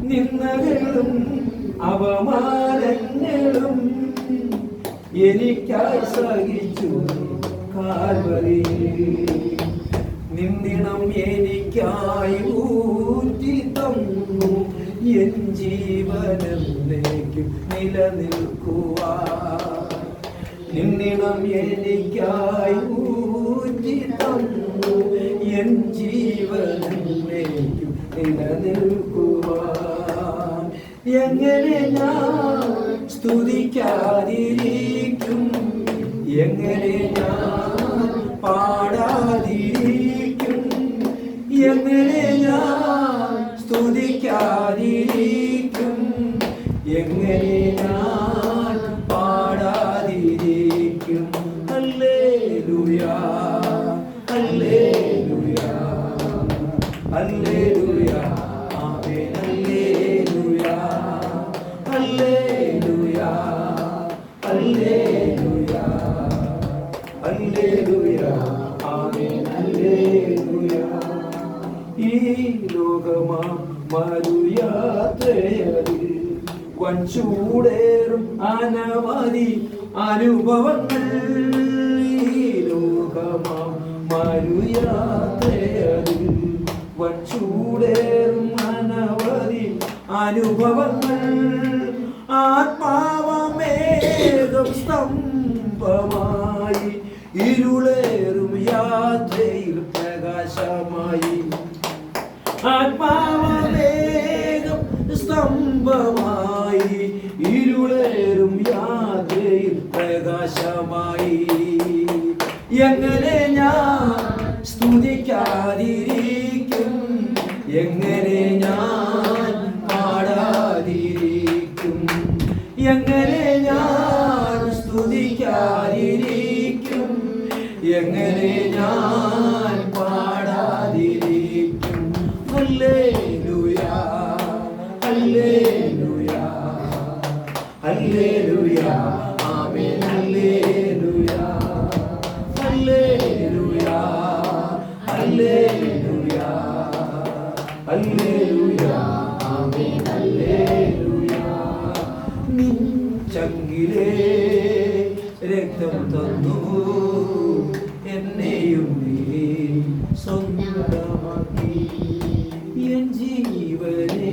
S2: നിന്ദകളും അപമാനങ്ങളും എനിക്കായി സഹിച്ചു കാൽവരിയിൽ. നിന്ദിണം എനിക്കായി ഊറ്റി തന്നു എൻ ജീവനെന്നേക്കും നിലനിൽക്കുവാൻ. നിന്ദിണം എനിക്കായി ഊറ്റി തന്നു എൻ ജീവനെന്നേക്കും നിലനിൽക്കുവാൻ. എങ്ങനെ ഞാൻ സ്തുതിക്കാതിരിക്കും, എങ്ങനെ ഞാൻ പാടാതിരിക്കും, എങ്ങനെ ഞാൻ സ്തുതിക്കാതിരിക്കും, എങ്ങനെ ഞാൻ പാടാതിരിക്കും. ഹല്ലേലൂയാ ഹല്ലേലൂയാ ഹല്ലേലൂയാ ആമേൻ. ഹല്ലേലൂയാ ഹല്ലേലൂയാ ഹല്ലേലൂയാ ഹല്ലേലൂയാ ആമേൻ. ഹല്ലേലൂയാ. ഈ ലോകമാം മരുയാത്രയിൽ വൻചൂടേറും അനവധി അനുഭവങ്ങൾ. ഈ ലോകമാം മരുയാത്രയിൽ വൻചൂടേറും അനവധി അനുഭവങ്ങൾ. ആത്മാവമേകം സ്തംഭമായി ഇരുളേറും യാത്രയിൽ പ്രകാശമായി. ആത്മാവമേകം സ്തംഭമായി ഇരുളേറും യാത്രയിൽ പ്രകാശമായി. എങ്ങനെ ഞാൻ സ്തുതിക്കാതിരിക്കും, എങ്ങനെ ഞാൻ പാടാതിരിക്കും, എങ്ങനെ ഞാൻ സ്തുതിക്കാതിരിക്കും, എങ്ങനെ ഞാൻ പാടാതിരിക്കും. ഹല്ലേലൂയാ ഹല്ലേലൂയാ ഹല്ലേലൂയാ ആമേൻ. ഹല്ലേലൂയാ ഹല്ലേലൂയാ ഹല്ലേലൂയാ ഹല്ലേലൂയാ ആമേൻ. ഹല്ലേലൂയാ. നിൻ ചങ്കിലേ രക്തം തന്നു എന്നെയും നീ സ്വന്തമാക്കി. എൻ ജീവനെ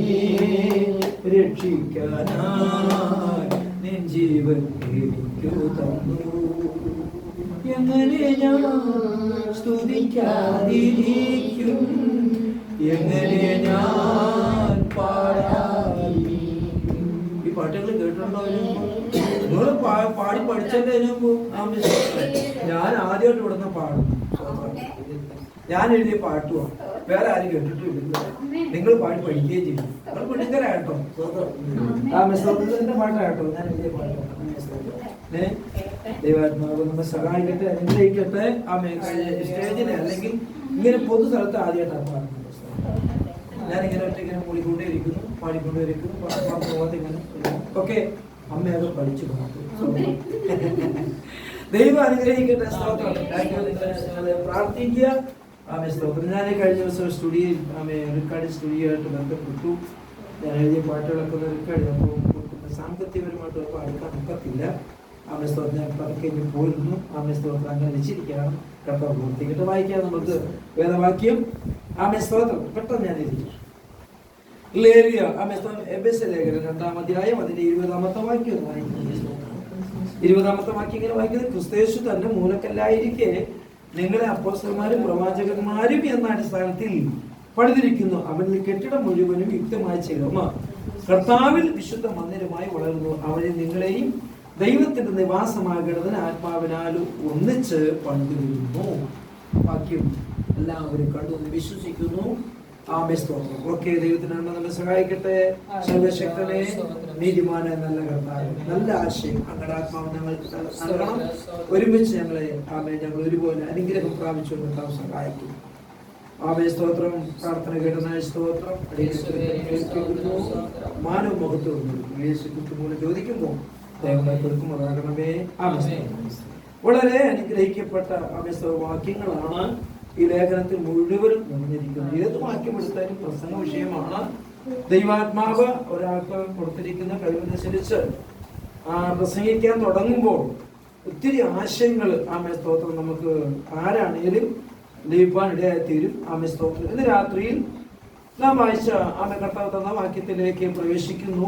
S2: രക്ഷിക്കാനായി നിൻ ജീവൻ എനിക്കു തന്നു. എങ്ങനെ ഞാൻ സ്തുതിക്കാതിരിക്കും, എങ്ങനെ ഞാൻ പാടാതിരിക്കും. ഈ പാട്ടുകൾ കേട്ടിട്ടുണ്ടോ? നിങ്ങൾ പാടി പഠിച്ചതിന് മുമ്പ് ഞാൻ ആദ്യമായിട്ട് ഇവിടുന്ന് പാടുന്നു. ഞാൻ എഴുതിയ പാട്ടുമാണ്, വേറെ ആരും കേട്ടിട്ടില്ല. നിങ്ങൾ പാടി പഠിക്കുകയും ചെയ്യും. നിങ്ങൾ പിടിക്കലാട്ടോ. ആ മിസ്സത്തിന്റെ പാട്ടാട്ടോ, ഞാൻ എഴുതിയ പാട്ടാണ്. ദൈവാത്മാവ് നമ്മെ സഹായിക്കട്ടെ, അനുഗ്രഹിക്കട്ടെ. ആ സ്റ്റേജിൽ അല്ലെങ്കിൽ ഇങ്ങനെ പൊതു സ്ഥലത്ത് ആദ്യമായിട്ടാണ് പാടുന്നത്. ഞാനിങ്ങനെ ഒറ്റയ്ക്കിങ്ങനെ മൂളിക്കൊണ്ടേയിരിക്കുന്നു, പാടിക്കൊണ്ടേയിരിക്കുന്നു, ഇങ്ങനെ ഓക്കെ. അമ്മയൊക്കെ പഠിച്ചു പാടും. ദൈവം അനുഗ്രഹിക്കട്ടെ. സ്തോത്രം. പ്രാർത്ഥിക്കുക. ആമേ സ്തോത്രം. ഞാൻ കഴിഞ്ഞ ദിവസം സ്റ്റുഡിയോയിൽ റെക്കോർഡിംഗ് സ്റ്റുഡിയോ ആയിട്ട് ബന്ധപ്പെട്ടു. ഞാൻ എഴുതിയ പാട്ടുകളൊക്കെ റെക്കോർഡ് അപ്പോൾ സാമ്പത്തികപരമായിട്ട് അടുക്കാൻ ഒക്കത്തില്ല. ആമേ സ്തോത്രം. ഞാൻ പതുക്കെ പോയിരുന്നു. ആമേ സ്തോത്രം. അങ്ങനെ വെച്ചിരിക്കുകയാണ്. കർത്താവ് പ്രവർത്തിക്കട്ടെ. വായിക്കാം നമുക്ക് വേദവാക്യം. ആമേ സ്തോത്രം. പെട്ടെന്ന് ഞാൻ ഇരിക്കും. ലേവിയ ആമേ സ്തോത്രം. എബേസ്യ ലേഖനം 2-ാം അധ്യായം അതിന്റെ 20-ാമത്തെ വാക്യം വായിക്കുന്നു. 20-ാമത്തെ വാക്യം ഇങ്ങനെ വായിക്കുന്നത്, ക്രിസ്തയേശു തന്നെ മൂലക്കല്ലായിരിക്കെ നിങ്ങളെ അപ്പോസ്തലന്മാരും പ്രവാചകന്മാരും എന്ന അടിസ്ഥാനത്തിൽ പണിതിരിക്കുന്നു. അവനിൽ കെട്ടിടം മുഴുവനും യുക്തമായി ചേരുമ കർത്താവിൽ വിശുദ്ധ മന്ദിരമായി വളരുന്നു. അവനെ നിങ്ങളെയും ദൈവത്തിന്റെ നിവാസമാകേണ്ടതിന് ആത്മാവിനാലും ഒന്നിച്ച് പണിതിരുന്നു. വാക്യം എല്ലാവരും കണ്ടു വിശ്വസിക്കുന്നു. ആമേ സ്തോത്രം. ഓക്കെ. ദൈവത്തിന് നമ്മെ സഹായിക്കട്ടെ. സർവശക്തനെ, നീതിമാനെ, നല്ല കർത്താവ്, നല്ല ആശയം അങ്ങയുടെ ആത്മാവ് ഞങ്ങൾക്ക് നൽകണം. ഒരുമിച്ച് ഞങ്ങളെ ആമേ ഞങ്ങൾ ഒരുപോലെ അനുഗ്രഹം പ്രാപിച്ചു കർത്താവ് സഹായിക്കും. ആമേ സ്തോത്രം. പ്രാർത്ഥന കേട്ടനായ സ്തോത്രം. മാനവ മഹത്വം മൂലം ചോദിക്കുമ്പോൾ ദൈവങ്ങളെ കൊടുക്കുമാറാകണമേ. ആമേ. വളരെ അനുഗ്രഹിക്കപ്പെട്ട ആമേ വാക്യങ്ങളാണ് ഈ ലേഖനത്തിൽ മുഴുവനും നിറഞ്ഞിരിക്കുന്നത്. ഏത് വാക്യം എടുത്താലും പ്രസംഗ വിഷയമാണ്. ദൈവാത്മാവ് ഒരാൾക്ക് കൊടുത്തിരിക്കുന്ന കഴിവനുസരിച്ച് പ്രസംഗിക്കാൻ തുടങ്ങുമ്പോൾ ഒത്തിരി ആശയങ്ങൾ ആമേ സ്തോത്രം നമുക്ക് ആരാണേലും ലഭിക്കാൻ ഇടയായി തീരും. ആമേ സ്തോത്രം. ഇന്ന് രാത്രിയിൽ നാം വായിച്ച ആമേ കർത്താവ് തന്ന വാക്യത്തിലേക്ക് പ്രവേശിക്കുന്നു.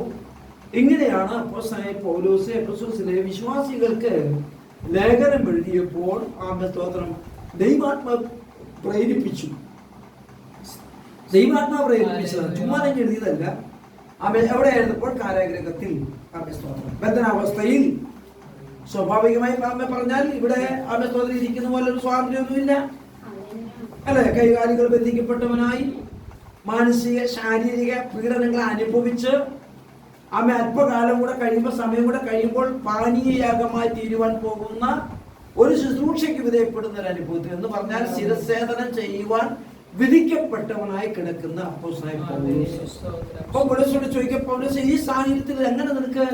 S2: ഇങ്ങനെയാണ് അപ്പോസ്തലനായ പൗലോസ് എഫെസോസിലെ വിശ്വാസികൾക്ക് ലേഖനം എഴുതിയപ്പോൾ ആമേ സ്തോത്രം ദൈവാത്മാവ് പ്രേരിപ്പിച്ചു. ദൈവാത്മാവ് പ്രേരിപ്പിച്ചതാണ്, ചുമ്മാ തന്നെ എഴുതിയതല്ല. ആമേ എവിടെയായിരുന്നപ്പോൾ കാരാഗ്രഹത്തിൽ ആമേ സ്തോത്രം ബന്ധനാവസ്ഥയിൽ. സ്വാഭാവികമായി ആമേ പറഞ്ഞാൽ ഇവിടെ ആമേ സ്തോത്രം ഇരിക്കുന്ന പോലെ ഒരു സ്വാതന്ത്ര്യമൊന്നുമില്ല അല്ലെ. കൈകാലുകൾ ബന്ധിക്കപ്പെട്ടവനായി മാനസിക ശാരീരിക പീഡനങ്ങൾ അനുഭവിച്ച് ആമേ അല്പകാലം കൂടെ കഴിയുമ്പോൾ, സമയം കൂടെ കഴിയുമ്പോൾ പാനീയയാഗമായി തീരുവാൻ പോകുന്ന ഒരു ശുശ്രൂഷയ്ക്ക് വിധേയപ്പെടുന്ന ഒരു അനുഭവത്തിൽ എന്ന് പറഞ്ഞാൽ ശിരച്ഛേദനം ചെയ്യുവാൻ വിധിക്കപ്പെട്ടവനായി കിടക്കുന്ന അപ്പോസ്തലനായ പൗലോസ്. അപ്പോൾ പൗലോസിനോട് ചോദിക്കും, പൗലോസ് ഈ സാഹചര്യത്തിൽ എങ്ങനെ നിനക്ക്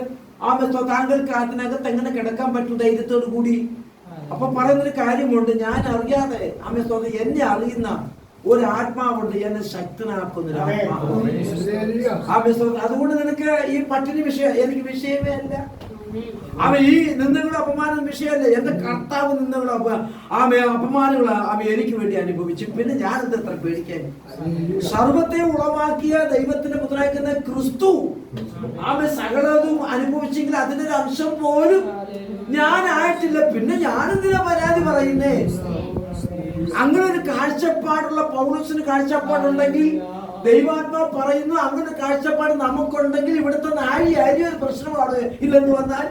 S2: താങ്കൾക്ക് അതിനകത്ത് എങ്ങനെ കിടക്കാൻ പറ്റും ധൈര്യത്തോടു കൂടി? അപ്പൊ പറയുന്നൊരു കാര്യമുണ്ട്, ഞാൻ അറിയാതെ എന്നെ അറിയുന്ന ഒരു ആത്മാവുണ്ട്, എന്നെ ശക്തനാക്കുന്ന ഒരു ആത്മാവ്. അതുകൊണ്ട് നിനക്ക് ഈ പട്ടിണി വിഷയം എനിക്ക് വിഷയമേ അല്ല. ഈ നിന്ദകളും അപമാനം വിഷയമല്ല. എന്റെ കർത്താവ് നിന്ദകളും അപമാനങ്ങൾ എനിക്ക് വേണ്ടി അനുഭവിച്ചു. പിന്നെ ഞാൻ എത്ര പേടിക്കാൻ? സർവത്തെ ഉളവാക്കിയ ദൈവത്തിന്റെ പുത്രനായിരിക്കുന്ന ക്രിസ്തു സകലതും അനുഭവിച്ചെങ്കിൽ അതിന്റെ ഒരു അംശം പോലും ഞാനായിട്ടില്ല. പിന്നെ ഞാനെന്തിനാ പരാതി പറയുന്നേ? അങ്ങനെ ഒരു കാഴ്ചപ്പാടുള്ള പൗലോസിന് കാഴ്ചപ്പാടുണ്ടെങ്കിൽ, ദൈവാത്മാവ് പറയുന്നു അങ്ങനെ കാഴ്ചപ്പാട് നമുക്കുണ്ടെങ്കിൽ, ഇവിടുത്തെ നാഴി ഒരു പ്രശ്നമാണ് ഇല്ലെന്ന് വന്നാൽ,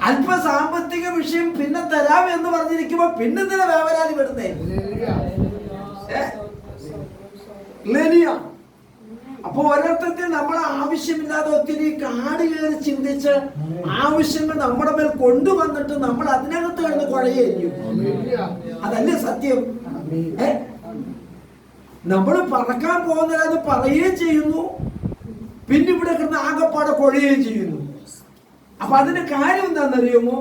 S2: അല്പ സാമ്പത്തിക വിഷയം പിന്നെ തരാം എന്ന് പറഞ്ഞിരിക്കുമ്പോ പിന്നെന്തിനാ വ്യാപരാതി പെടുന്നേ? അപ്പൊ ഒരർത്ഥത്തിൽ നമ്മൾ ആവശ്യമില്ലാതെ ഒത്തിരി കാട് കയറി ചിന്തിച്ച് ആവശ്യങ്ങൾ നമ്മുടെ മേൽ കൊണ്ടുവന്നിട്ട് നമ്മൾ അതിനകത്ത് കിടന്ന് കുഴയായിരിക്കും. അതല്ലേ സത്യം? നമ്മൾ പറക്കാൻ പോകുന്നത് പറയുകയും ചെയ്യുന്നു, പിന്നെ ഇവിടെ കിടന്ന് ആകപ്പാടെ കൊഴുകയും ചെയ്യുന്നു. അപ്പൊ അതിന്റെ കാര്യം എന്താണെന്നറിയുമോ?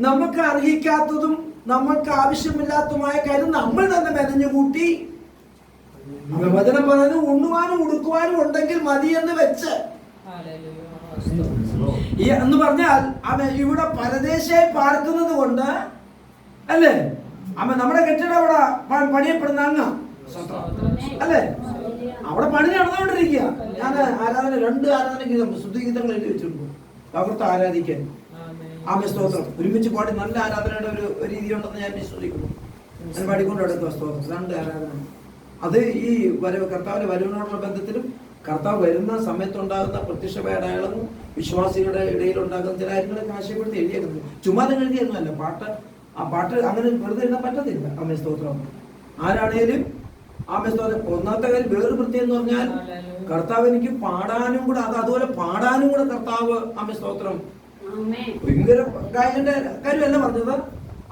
S2: നമുക്ക് അർഹിക്കാത്തതും നമ്മൾക്ക് ആവശ്യമില്ലാത്തതുമായ കാര്യം നമ്മൾ തന്നെ മെനഞ്ഞു കൂട്ടി. വചനം പറയുന്നത് ഉണ്ണുവാനും ഉടുക്കുവാനും ഉണ്ടെങ്കിൽ മതി എന്ന് വെച്ച് എന്ന് പറഞ്ഞാൽ ഇവിടെ പരദേശായി പാർക്കുന്നത് കൊണ്ട് അല്ലേ നമ്മുടെ കെട്ടിടം അവിടെ പണിയപ്പെടുന്ന അങ്ങ അല്ലേ, അവിടെ പണി നടന്നുകൊണ്ടിരിക്കുക. ഞാൻ രണ്ട് ആരാധന ശുദ്ധിഗീതങ്ങൾ എഴുതി വെച്ചിട്ടുണ്ട് അവിടുത്തെ ആരാധിക്കാൻ. സ്തോത്രം ഒരുമിച്ച് പാടി നല്ല ആരാധനയുടെ ഒരു രീതി ഉണ്ടെന്ന് ഞാൻ വിശ്വസിക്കുന്നു. ഞാൻ പാടിക്കൊണ്ട് എടുക്കുക സ്തോത്രം. രണ്ട് ആരാധന അത് ഈ കർത്താവിന്റെ വരവിനോടുള്ള ബന്ധത്തിലും കർത്താവ് വരുന്ന സമയത്തുണ്ടാകുന്ന പ്രത്യക്ഷ അടയാളവും വിശ്വാസികളുടെ ഇടയിൽ ഉണ്ടാകുന്ന ചില കാര്യങ്ങളൊക്കെ ആശയപ്പെടുത്തി എഴുതിയേക്കുന്നത്. ചുമ്മാ എഴുതിയൊന്നുമല്ല. പാട്ട് അങ്ങനെ വെറുതെ എഴുതാൻ പറ്റത്തില്ല. ആമേ സ്തോത്രം. ആരാണേലും ആമേ സ്തോത്രം. ഒന്നാമത്തെ കാര്യം വേറൊരു പ്രത്യേകം എന്ന് പറഞ്ഞാൽ കർത്താവ് എനിക്ക് പാടാനും കൂടെ അതുപോലെ പാടാനും കൂടെ കർത്താവ് ആമേ സ്തോത്രം ഭയങ്കര ഗായകന്റെ കാര്യമല്ല പറഞ്ഞത്.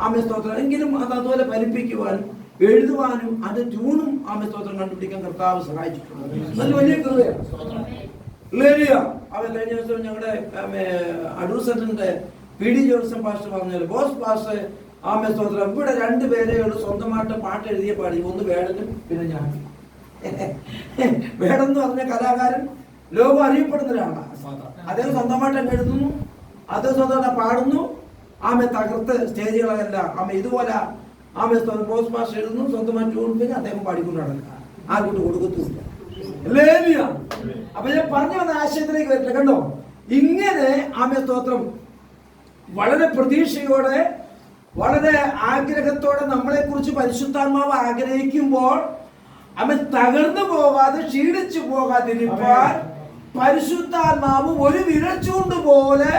S2: ആമേ സ്തോത്രം. എങ്കിലും അത് അതുപോലെ ഫലിപ്പിക്കുവാനും എഴുതുവാനും അത് ട്യൂണും ആമേ സ്തോത്രം കണ്ടുപിടിക്കാൻ കർത്താവ് സഹായിച്ചിട്ടുണ്ട്. നല്ല വലിയ കൃപയാണ്. അവൻ കഴിഞ്ഞ ദിവസം ഞങ്ങളുടെ അടൂർ സെന്ററിന്റെ PD ജോൺസൺ പാസ്റ്റർ പറഞ്ഞാല് ബോസ് പാസ്റ്റർ ആമേ സ്തോത്രം ഇവിടെ രണ്ടുപേരെ സ്വന്തമായിട്ട് പാട്ട് എഴുതിയ പാടി. ഒന്ന് വേടനും പിന്നെ ഞാൻ. വേടൻ എന്ന് പറഞ്ഞ കലാകാരൻ ലോകം അറിയപ്പെടുന്ന ഒരാളാണ്. അദ്ദേഹം സ്വന്തമായിട്ട് എഴുതുന്നു, അദ്ദേഹം സ്വന്തമായിട്ട് പാടുന്നു. ആമെ തകർത്ത് സ്റ്റേജുകളെല്ലാം ഇതുപോലെ ആമേ ബോസ് പാസ്റ്റർ എഴുതുന്നു, സ്വന്തമായിട്ട് ട്യൂൺ പിന്നെ അദ്ദേഹം പാടിക്കൊണ്ട് നടക്കുക. ആർക്കൂട്ട് കൊടുക്കത്തില്ല. അപ്പൊ ഞാൻ പറഞ്ഞു വന്ന ആശയത്തിലേക്ക് വരില്ല. കണ്ടോ, ഇങ്ങനെ ആമേ സ്തോത്രം വളരെ പ്രതീക്ഷയോടെ വളരെ ആഗ്രഹത്തോടെ നമ്മളെ കുറിച്ച് പരിശുദ്ധാത്മാവ് ആഗ്രഹിക്കുമ്പോൾ അവൻ തകർന്നു പോകാതെ ക്ഷീണിച്ചു പോകാതിരിക്കാൻ പരിശുദ്ധാത്മാവ് ഒരു വിരൽച്ചൂണ്ട് പോലെ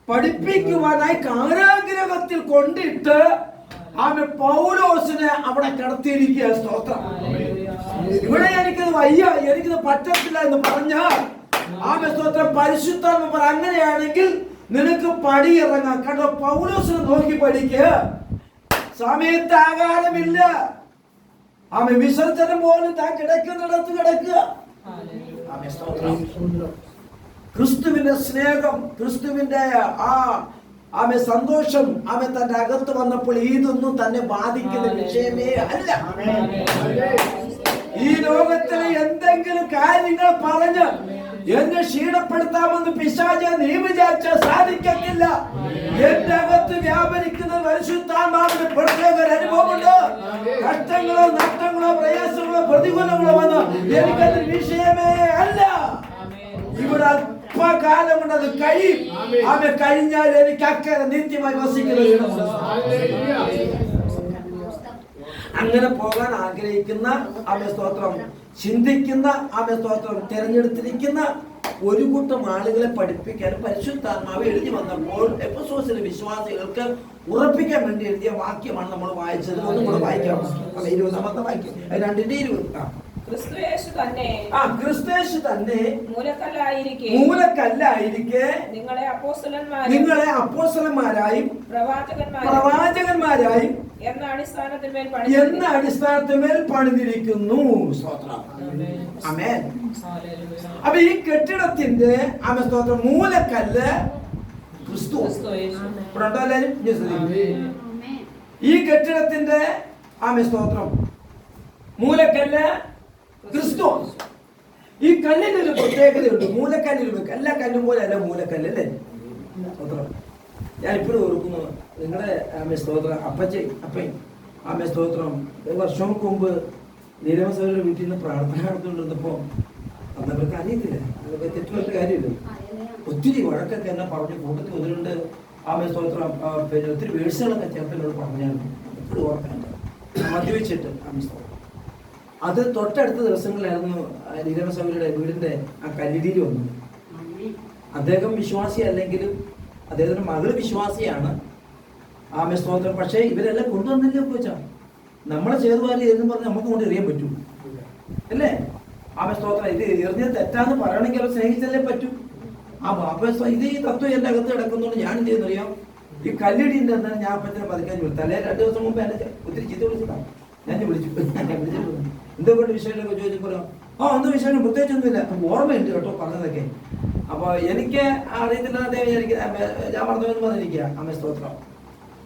S2: പഠിപ്പിക്കുവാനായി കാരാഗ്രഹത്തിൽ കൊണ്ടിട്ട് അവൻ പൗലോസിനെ അവിടെ കിടത്തിയിരിക്കുക. സ്തോത്രം. ഇവിടെ എനിക്കത് വയ്യ, എനിക്കത് പറ്റത്തില്ല എന്ന് പറഞ്ഞാൽ ആമേ സ്തോത്രം പരിശുദ്ധാത്മാവ് അങ്ങനെയാണെങ്കിൽ നിനക്ക് പടിയിറങ്ങാം. കണ്ടോ, പൗലോസിനെ നോക്കി പഠിക്കുക. സമയത്ത് ആകാരമില്ല. ആമേ വിസർജനം പോലും താൻ കിടക്കുന്നിടത്ത് കിടക്കുക. ക്രിസ്തുവിന്റെ സ്നേഹം, ക്രിസ്തുവിന്റെ ആമേ സന്തോഷം ആമേ തന്റെ അകത്ത് വന്നപ്പോൾ ഇതൊന്നും തന്നെ ബാധിക്കുന്ന വിഷയമേ അല്ല. ഈ ലോകത്തിലെ എന്തെങ്കിലും കാര്യങ്ങൾ പറഞ്ഞ് എന്നെ ക്ഷീണപ്പെടുത്താമെന്ന് പിശാച് നീ വിചാരിച്ച സാധിക്കത്തില്ല. എന്റെ അകത്ത് വ്യാപരിക്കുന്ന പരിശുദ്ധാത്മാവിന്റെ പ്രത്യേക ഒരു അനുഭവമുണ്ട്. കഷ്ടങ്ങളോ നഷ്ടങ്ങളോ പ്രയാസങ്ങളോ പ്രതികൂലങ്ങളോ വന്ന് എനിക്കത് വിഷയമേ അല്ല. ഇവിടെ അല്പകാലം കൊണ്ട് അത് കഴിയും. അവൻ കഴിഞ്ഞാൽ എനിക്ക് അക്കരെ നിത്യമായി വസിക്കുന്നത്. അങ്ങനെ പോകാൻ ആഗ്രഹിക്കുന്ന ആമേൻ സ്തോത്രം, ചിന്തിക്കുന്ന ആമേൻ സ്തോത്രം, തിരഞ്ഞെടുത്തിരിക്കുന്ന ഒരു കൂട്ടം ആളുകളെ പഠിപ്പിക്കാൻ പരിശുദ്ധാത്മാവ് എഴുതി വന്നപ്പോൾ എഫെസോസിലെ വിശ്വാസികൾക്ക് ഉറപ്പിക്കാൻ വേണ്ടി എഴുതിയ വാക്യമാണ് നമ്മൾ വായിച്ചത്. ഒന്നും കൂടെ വായിക്കാം. 20ാമത്തെ വാക്യം 2:20.
S3: ക്രിസ്തുയേശു തന്നെ
S2: മൂലക്കല്ലായിരിക്കെ
S3: നിങ്ങളെ
S2: അപ്പോസ്തലന്മാരായും പ്രവാചകന്മാരായും എന്ന അടിസ്ഥാനത്തിന്മേൽ പണിതിരിക്കുന്നു. ആമേൻ. അപ്പൊ ഈ കെട്ടിടത്തിന്റെ ആമേൻ സ്തോത്രം മൂലക്കല്ല് ക്രിസ്തു. ഈ കെട്ടിടത്തിന്റെ ആമേൻ സ്തോത്രം മൂലക്കല്ല് ക്രിസ്തു. ഈ കല്ലിനൊരു പ്രത്യേകതയുണ്ട്. മൂലക്കല്ലിൽ എല്ലാ കല്ലും പോലെ അല്ല മൂലക്കല്ല്, അല്ലേ? സ്തോത്രം. ഞാൻ ഇപ്പോഴും ഓർക്കുന്നു, നിങ്ങളുടെ ആമേ സ്തോത്രം അപ്പൻ ആമേ സ്തോത്രം വർഷങ്ങൾക്ക് മുമ്പ് നീലമസവരുടെ വീട്ടിൽ നിന്ന് പ്രാർത്ഥന നടത്തുകൊണ്ടിരുന്നപ്പോ അന്നവർക്ക് അറിയത്തില്ല, അതൊക്കെ തെറ്റുള്ള കാര്യമില്ല. ഒത്തിരി വഴക്കൊക്കെ എന്നെ പറഞ്ഞു കൂട്ടത്തിൽ ഒന്നുണ്ട് ആമേ സ്തോത്രം. പിന്നെ ഒത്തിരി വേഴ്സുകളൊക്കെ ചേർത്തനോട് പറഞ്ഞാണ്. എപ്പോഴും ഓർക്കാനുണ്ട് മദ്യവെച്ചിട്ട് ആമേ സ്തോത്രം. അത് തൊട്ടടുത്ത ദിവസങ്ങളിലായിരുന്നു നീലമസവരുടെ വീടിന്റെ ആ കല്ലിടിയിൽ വന്നത്. അദ്ദേഹം വിശ്വാസി അല്ലെങ്കിലും അദ്ദേഹത്തിന്റെ മകള് വിശ്വാസിയാണ്. ആമേ സ്തോത്രം. പക്ഷേ ഇവരെല്ലാം കൊണ്ടുവന്നില്ലേ പോച്ചാ, നമ്മളെ ചേർവാലി എന്ന് പറഞ്ഞ് നമുക്ക് കൊണ്ട് എറിയാൻ പറ്റൂ, അല്ലേ? ആമേ സ്തോത്രം. ഇത് എറിഞ്ഞ തെറ്റാന്ന് പറയണമെങ്കിൽ അവർ സ്നേഹിച്ചല്ലേ പറ്റൂ. ഇത് ഈ തത്വം എന്റെ അകത്ത് കിടക്കുന്നതുകൊണ്ട് ഞാൻ എന്ത് ചെയ്യുന്നറിയാം, ഈ കല്ലിടിന്റെ എന്താണ് ഞാൻ അപ്പച്ചനെ പതുക്കാൻ വിളിച്ചു. അല്ലെ 2 ദിവസം മുമ്പ് എന്നെ ഒത്തിരി ചീത്ത വിളിച്ചതാണ്. ഞാൻ വിളിച്ചിട്ട് എന്തുകൊണ്ട് വിഷയമൊക്കെ ചോദിച്ചപ്പോൾ ഒന്നും വിഷയം പ്രത്യേകിച്ചൊന്നുമില്ല, ഓർമ്മയുണ്ട് കേട്ടോ പറഞ്ഞതൊക്കെ. അപ്പൊ എനിക്ക് അറിയത്തില്ല, ഞാൻ പറഞ്ഞതെന്ന് പറഞ്ഞിരിക്കുക. ആമേ സ്തോത്രം.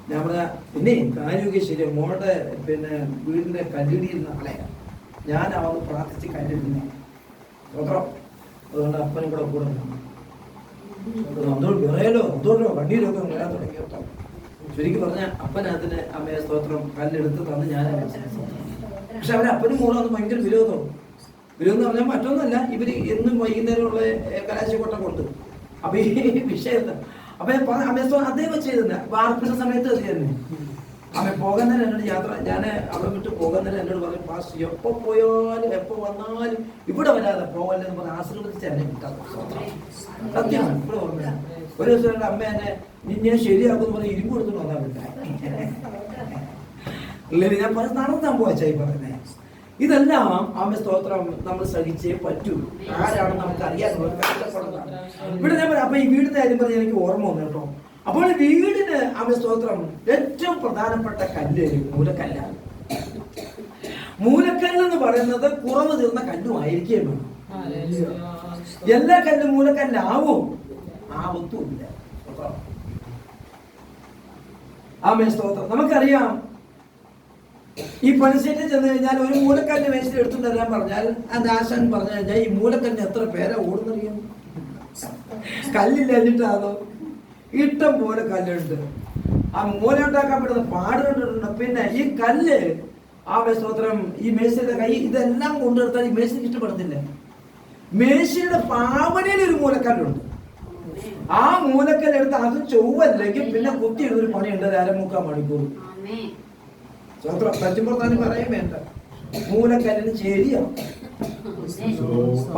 S2: ഞാൻ പറഞ്ഞ പിന്നെ കാര്യമൊക്കെ ശരി, മോളുടെ പിന്നെ വീടിന്റെ കല്ലിടിയിൽ നാളെ ഞാൻ അവന്ന് പ്രാർത്ഥിച്ച് കല്ലിടുന്ന സ്തോത്രം. അതുകൊണ്ട് അപ്പനും കൂടെ എന്തോ വിറയലോ എന്തോട്ടോ കണ്ണീരൊക്കെ വരാൻ തുടങ്ങി കേട്ടോ. ശരിക്കും പറഞ്ഞ അപ്പനതിന് അമ്മയെ സ്തോത്രം കല്ലെടുത്ത് തന്ന് ഞാൻ. പക്ഷെ അവരപ്പനും മോളൊന്നും ഭയങ്കര വിരോധം എന്ന് പറഞ്ഞാൽ മറ്റൊന്നല്ല, ഇവര് എന്നും വൈകുന്നേരമുള്ള കലാശക്കൊട്ട കൊണ്ട്. അപ്പൊ ഈ വിഷയത്ത് അപ്പൊ അമ്മയെ അദ്ദേഹം ചെയ്തില്ല. വാർപ്പിന്റെ സമയത്ത് തന്നെ അമ്മ പോകാൻ തന്നെ എന്നോട് ഞാൻ അവിടെ വിട്ട് പോകാൻ തന്നെ എന്നോട് പറഞ്ഞു, പാസ് എപ്പോ പോയാലും എപ്പോ വന്നാലും ഇവിടെ വരാതെ പോകല്ലെന്ന് പറഞ്ഞ് ആശീർവദിച്ച് എന്നെ വിട്ടാ. സത്യമാണ്. ഇവിടെ ഓർമ്മ ഒരു ദിവസം അമ്മ എന്നെ ഞാൻ ശരിയാക്കുമെന്ന് പറഞ്ഞ് ഇരുമ്പ് കൊടുത്തിട്ട് വന്നാൽ വിട്ടാ. ഞാൻ പറഞ്ഞ നടന്ന സംഭവച്ചായി പറഞ്ഞേ. ഇതെല്ലാം ആമേ സ്തോത്രം നമ്മൾ സഹിച്ചേ പറ്റൂ. ആരാണ് നമുക്ക് അറിയാനുള്ളത്, കഷ്ടപ്പെടുന്നതാണ്. ഇവിടെ ഞാൻ പറയാം. അപ്പൊ ഈ വീടിന്റെ കാര്യം പറഞ്ഞ് എനിക്ക് ഓർമ്മ വന്നു കേട്ടോ. അപ്പോൾ വീടിന് ആമേ സ്തോത്രം ഏറ്റവും പ്രധാനപ്പെട്ട കല്ല് മൂലക്കല്ലാണ്. മൂലക്കല്ല് എന്ന് പറയുന്നത് കുറവ് തീർന്ന കല്ലുമായിരിക്കുകയും വേണം. എല്ലാ കല്ലും മൂലക്കല്ലാവും ആവത്തുമില്ല. ആമേ സ്തോത്രം. നമുക്കറിയാം, ഈ പണിസീറ്റിൽ ചെന്ന് കഴിഞ്ഞാൽ ഒരു മൂലക്കല്ല് മേശയിൽ എടുത്തുകൊണ്ട് വരാൻ പറഞ്ഞാൽ അതിന്റെ ആശാൻ പറഞ്ഞു കഴിഞ്ഞാൽ ഈ മൂലക്കല്ലിന് എത്ര പേരാ ഓടുന്നറിയാം. കല്ലില്ല എന്നിട്ടാണോ ഇഷ്ടം പോലെ കല്ലുണ്ട്. ആ മൂല ഉണ്ടാക്കപ്പെടുന്ന പാടുകളുണ്ട്. പിന്നെ ഈ കല്ല് ആമേ സ്തോത്രം ഈ മേശയുടെ കൈ ഇതെല്ലാം കൊണ്ടെടുത്താൽ ഈ മേശയ്ക്ക് ഇഷ്ടപ്പെടുന്നില്ല. മേശയുടെ പാവനയിൽ ഒരു മൂലക്കല്ലുണ്ട്. ആ മൂലക്കല്ലെടുത്ത് അത് ചൊവ്വല്ലെങ്കിൽ പിന്നെ കുത്തിയെടുത്തൊരു പണിയുണ്ട് 1/2-3 മണിക്കൂർ. സ്വത്രം തച്ചുമ്പുറത്താനും പറയാൻ വേണ്ട. മൂലക്കല്ലിന് ശരിയാണ്.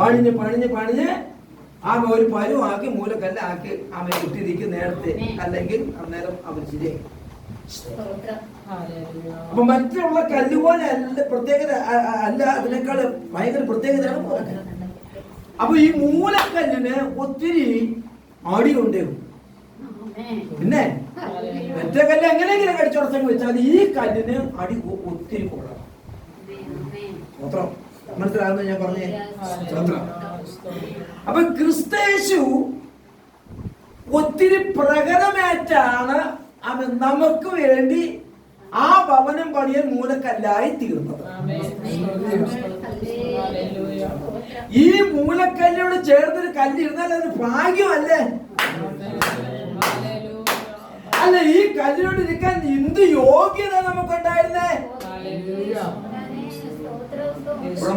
S2: പണിഞ്ഞ് ആമ ഒരു പരുവാക്കി മൂലക്കല്ല് ആക്കി ആമ കുത്തിരിക്കും നേരത്തെ, അല്ലെങ്കിൽ അന്നേരം അവർ ശരിയായി. അപ്പൊ മറ്റുള്ള കല്ലുപോലെ അല്ല, പ്രത്യേകത അല്ല, അതിനേക്കാൾ ഭയങ്കര പ്രത്യേകതയാണ് മൂലക്കല്ല്. അപ്പൊ ഈ മൂലക്കല്ലിന് ഒത്തിരി അടിയുണ്ട്. പിന്നെ മറ്റേ കല്ല് എങ്ങനെയെങ്കിലും കടിച്ചുടച്ചങ്ങ് വെച്ചാൽ ഈ കല്ലിന് അടി ഒത്തിരി കൊള്ളാം. സ്വത്രം മനസ്സിലാകുന്ന ഞാൻ പറഞ്ഞേ. സ്വത്രം. അപ്പൊ ക്രിസ്തയേശു ഒത്തിരി പ്രകടമായിട്ടാണ് അവൻ നമുക്ക് വേണ്ടി ആ ഭവനം പണിയാൻ മൂലക്കല്ലായി തീർന്നത്. ഈ മൂലക്കല്ലോട് ചേർന്നൊരു കല്ലിരുന്നാൽ അത് ഭാഗ്യമല്ലേ? അല്ല, ഈ കല്ലിനോട് ഇരിക്കാൻ എന്ത് യോഗ്യത നമുക്കുണ്ടായിരുന്നേ?